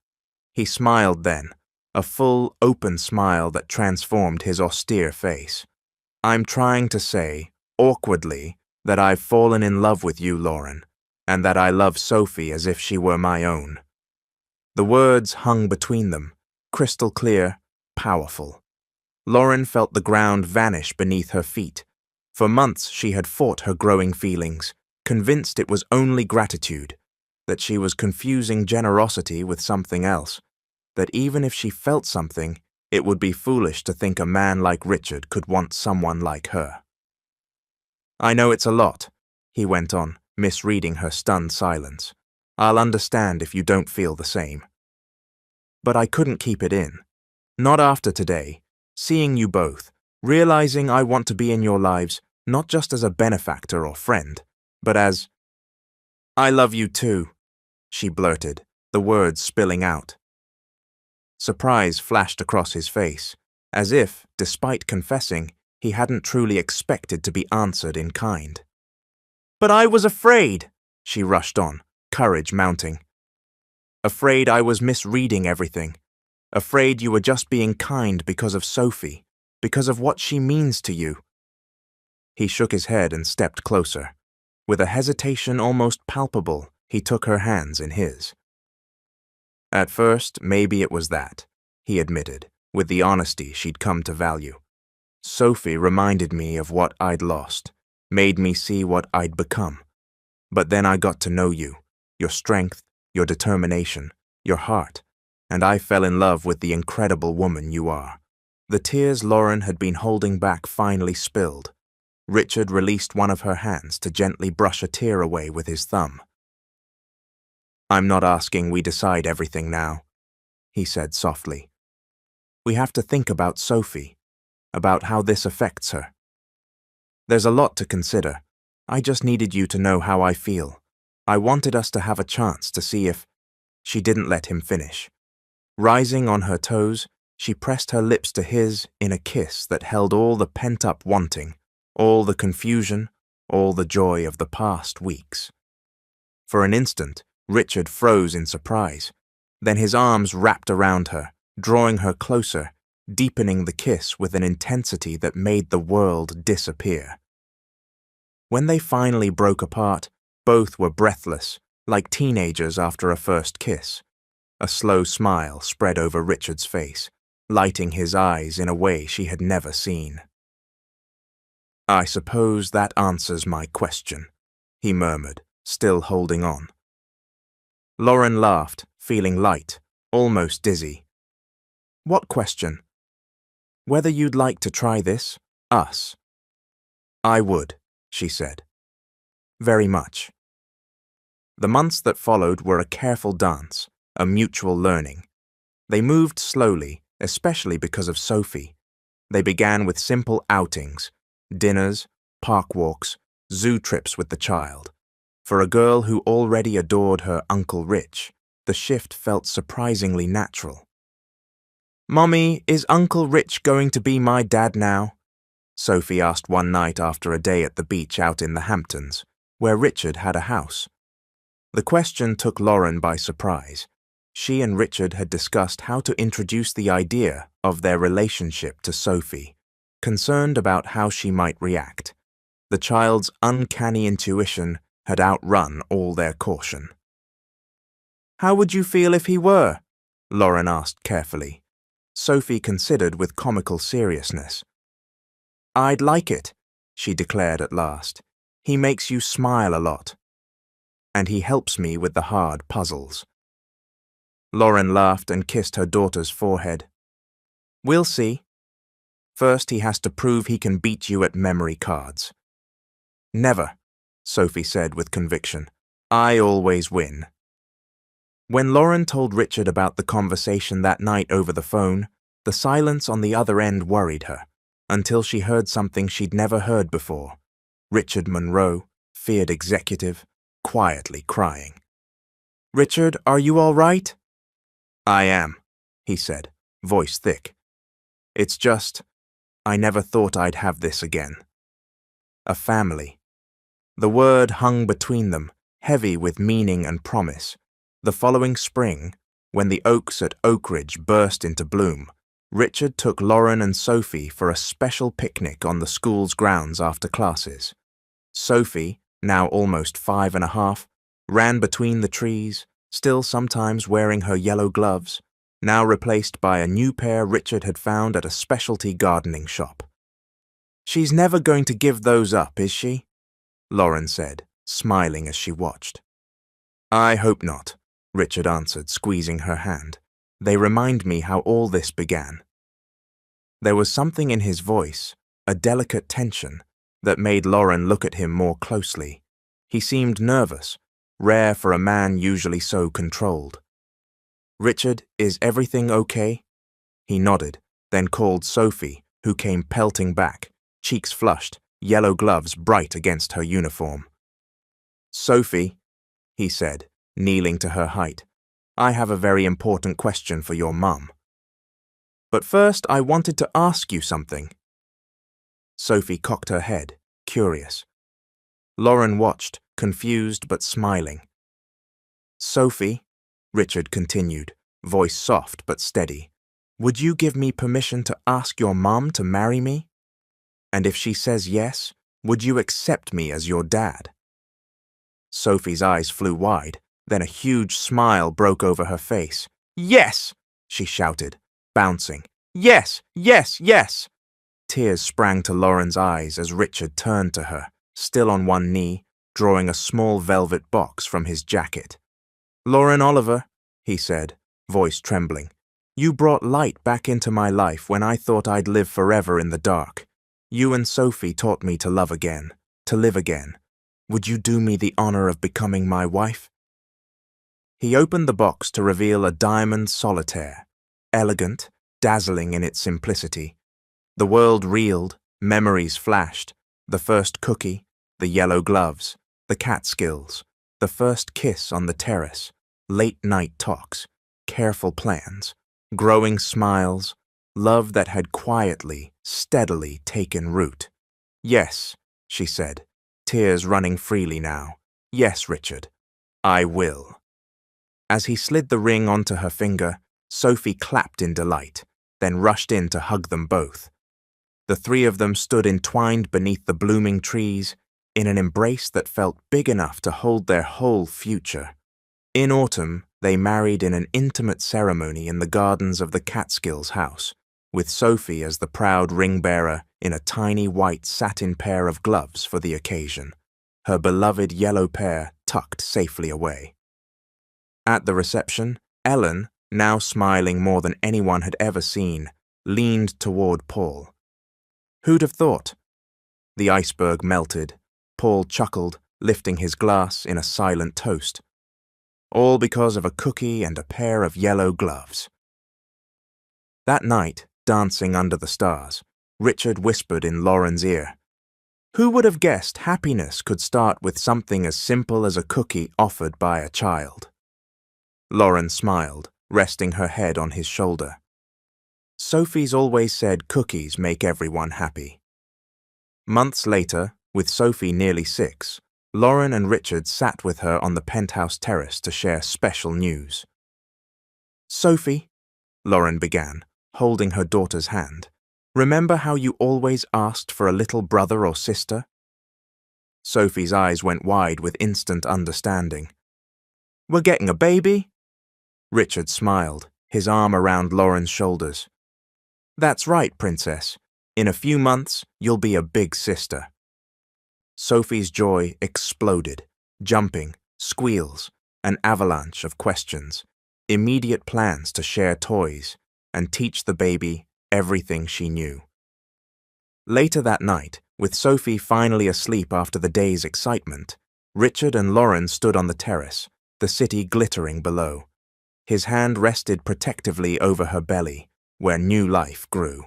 He smiled then, a full, open smile that transformed his austere face. "I'm trying to say, awkwardly, that I've fallen in love with you, Lauren, and that I love Sophie as if she were my own." The words hung between them, crystal clear, powerful. Lauren felt the ground vanish beneath her feet. For months she had fought her growing feelings, convinced it was only gratitude. that she was confusing generosity with something else, that even if she felt something, it would be foolish to think a man like Richard could want someone like her. "I know it's a lot," he went on, misreading her stunned silence. "I'll understand if you don't feel the same. But I couldn't keep it in. Not after today, seeing you both, realizing I want to be in your lives, not just as a benefactor or friend, but as—" "I love you too," she blurted, the words spilling out. Surprise flashed across his face, as if, despite confessing, he hadn't truly expected to be answered in kind. "But I was afraid," she rushed on, courage mounting. "Afraid I was misreading everything. Afraid you were just being kind because of Sophie, because of what she means to you." He shook his head and stepped closer. With a hesitation almost palpable, he took her hands in his. "At first, maybe it was that," he admitted, with the honesty she'd come to value. "Sophie reminded me of what I'd lost, made me see what I'd become. But then I got to know you, your strength, your determination, your heart, and I fell in love with the incredible woman you are." The tears Lauren had been holding back finally spilled. Richard released one of her hands to gently brush a tear away with his thumb. "I'm not asking we decide everything now," he said softly. "We have to think about Sophie, about how this affects her. There's a lot to consider. I just needed you to know how I feel. I wanted us to have a chance to see if—" She didn't let him finish. Rising on her toes, she pressed her lips to his in a kiss that held all the pent-up wanting, all the confusion, all the joy of the past weeks. For an instant, Richard froze in surprise. Then his arms wrapped around her, drawing her closer, deepening the kiss with an intensity that made the world disappear. When they finally broke apart, both were breathless, like teenagers after a first kiss. A slow smile spread over Richard's face, lighting his eyes in a way she had never seen. "I suppose that answers my question," he murmured, still holding on. Lauren laughed, feeling light, almost dizzy. "What question?" "Whether you'd like to try this, us." "I would," she said. "Very much." The months that followed were a careful dance, a mutual learning. They moved slowly, especially because of Sophie. They began with simple outings, dinners, park walks, zoo trips with the child. For a girl who already adored her Uncle Rich, the shift felt surprisingly natural. "Mommy, is Uncle Rich going to be my dad now?" Sophie asked one night after a day at the beach out in the Hamptons, where Richard had a house. The question took Lauren by surprise. She and Richard had discussed how to introduce the idea of their relationship to Sophie, concerned about how she might react. The child's uncanny intuition had outrun all their caution. "How would you feel if he were?" Lauren asked carefully. Sophie considered with comical seriousness. "I'd like it," she declared at last. "He makes you smile a lot. And he helps me with the hard puzzles." Lauren laughed and kissed her daughter's forehead. "We'll see. First, he has to prove he can beat you at memory cards." "Never," Sophie said with conviction. "I always win." When Lauren told Richard about the conversation that night over the phone, the silence on the other end worried her, until she heard something she'd never heard before. Richard Monroe, feared executive, quietly crying. "Richard, are you all right?" "I am," he said, voice thick. "It's just, I never thought I'd have this again. A family." The word hung between them, heavy with meaning and promise. The following spring, when the oaks at Oak Ridge burst into bloom, Richard took Lauren and Sophie for a special picnic on the school's grounds after classes. Sophie, now almost 5.5, ran between the trees, still sometimes wearing her yellow gloves, now replaced by a new pair Richard had found at a specialty gardening shop. "She's never going to give those up, is she?" Lauren said, smiling as she watched. I hope not, Richard answered, squeezing her hand. They remind me how all this began. There was something in his voice, a delicate tension, that made Lauren look at him more closely. He seemed nervous, rare for a man usually so controlled. Richard, is everything okay? He nodded, then called Sophie, who came pelting back, cheeks flushed, yellow gloves bright against her uniform. Sophie, he said, kneeling to her height, I have a very important question for your mum. But first I wanted to ask you something. Sophie cocked her head, curious. Lauren watched, confused but smiling. Sophie, Richard continued, voice soft but steady, would you give me permission to ask your mum to marry me? And if she says yes, would you accept me as your dad? Sophie's eyes flew wide, then a huge smile broke over her face. Yes, she shouted, bouncing. Yes, yes, yes! Tears sprang to Lauren's eyes as Richard turned to her, still on one knee, drawing a small velvet box from his jacket. Lauren Oliver, he said, voice trembling, you brought light back into my life when I thought I'd live forever in the dark. You and Sophie taught me to love again, to live again. Would you do me the honor of becoming my wife? He opened the box to reveal a diamond solitaire, elegant, dazzling in its simplicity. The world reeled, memories flashed, the first cookie, the yellow gloves, the Catskills, the first kiss on the terrace, late-night talks, careful plans, growing smiles, love that had quietly, steadily taken root. Yes, she said, tears running freely now. Yes, Richard, I will. As he slid the ring onto her finger, Sophie clapped in delight, then rushed in to hug them both. The three of them stood entwined beneath the blooming trees, in an embrace that felt big enough to hold their whole future. In autumn, they married in an intimate ceremony in the gardens of the Catskills house, with Sophie as the proud ring-bearer in a tiny white satin pair of gloves for the occasion, her beloved yellow pair tucked safely away. At the reception, Ellen, now smiling more than anyone had ever seen, leaned toward Paul. Who'd have thought? The iceberg melted. Paul chuckled, lifting his glass in a silent toast. All because of a cookie and a pair of yellow gloves. That night, dancing under the stars, Richard whispered in Lauren's ear, who would have guessed happiness could start with something as simple as a cookie offered by a child? Lauren smiled, resting her head on his shoulder. Sophie's always said cookies make everyone happy. Months later, with Sophie nearly 6, Lauren and Richard sat with her on the penthouse terrace to share special news. Sophie, Lauren began, holding her daughter's hand, remember how you always asked for a little brother or sister? Sophie's eyes went wide with instant understanding. We're getting a baby? Richard smiled, his arm around Lauren's shoulders. That's right, Princess. In a few months, you'll be a big sister. Sophie's joy exploded, jumping, squeals, an avalanche of questions, immediate plans to share toys, and teach the baby everything she knew. Later that night, with Sophie finally asleep after the day's excitement, Richard and Lauren stood on the terrace, the city glittering below. His hand rested protectively over her belly, where new life grew.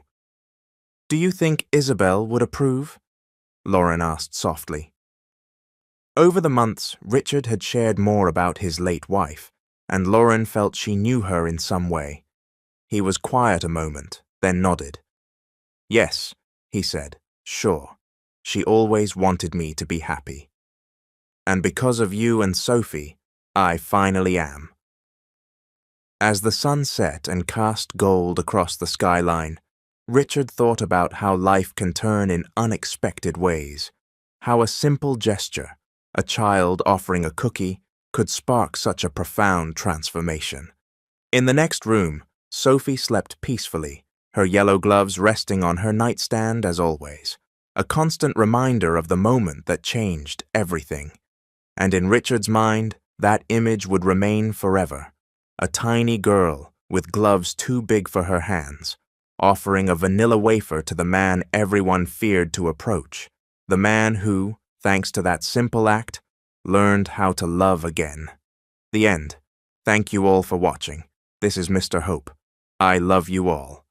Do you think Isabel would approve? Lauren asked softly. Over the months, Richard had shared more about his late wife, and Lauren felt she knew her in some way. He was quiet a moment, then nodded. Yes, he said, sure. She always wanted me to be happy. And because of you and Sophie, I finally am. As the sun set and cast gold across the skyline, Richard thought about how life can turn in unexpected ways, how a simple gesture, a child offering a cookie, could spark such a profound transformation. In the next room, Sophie slept peacefully, her yellow gloves resting on her nightstand as always, a constant reminder of the moment that changed everything. And in Richard's mind, That image would remain forever. A tiny girl with gloves too big for her hands, offering a vanilla wafer to the man everyone feared to approach. The man who, thanks to that simple act, learned how to love again. The end. Thank you all for watching. This is Mr. Hope. I love you all.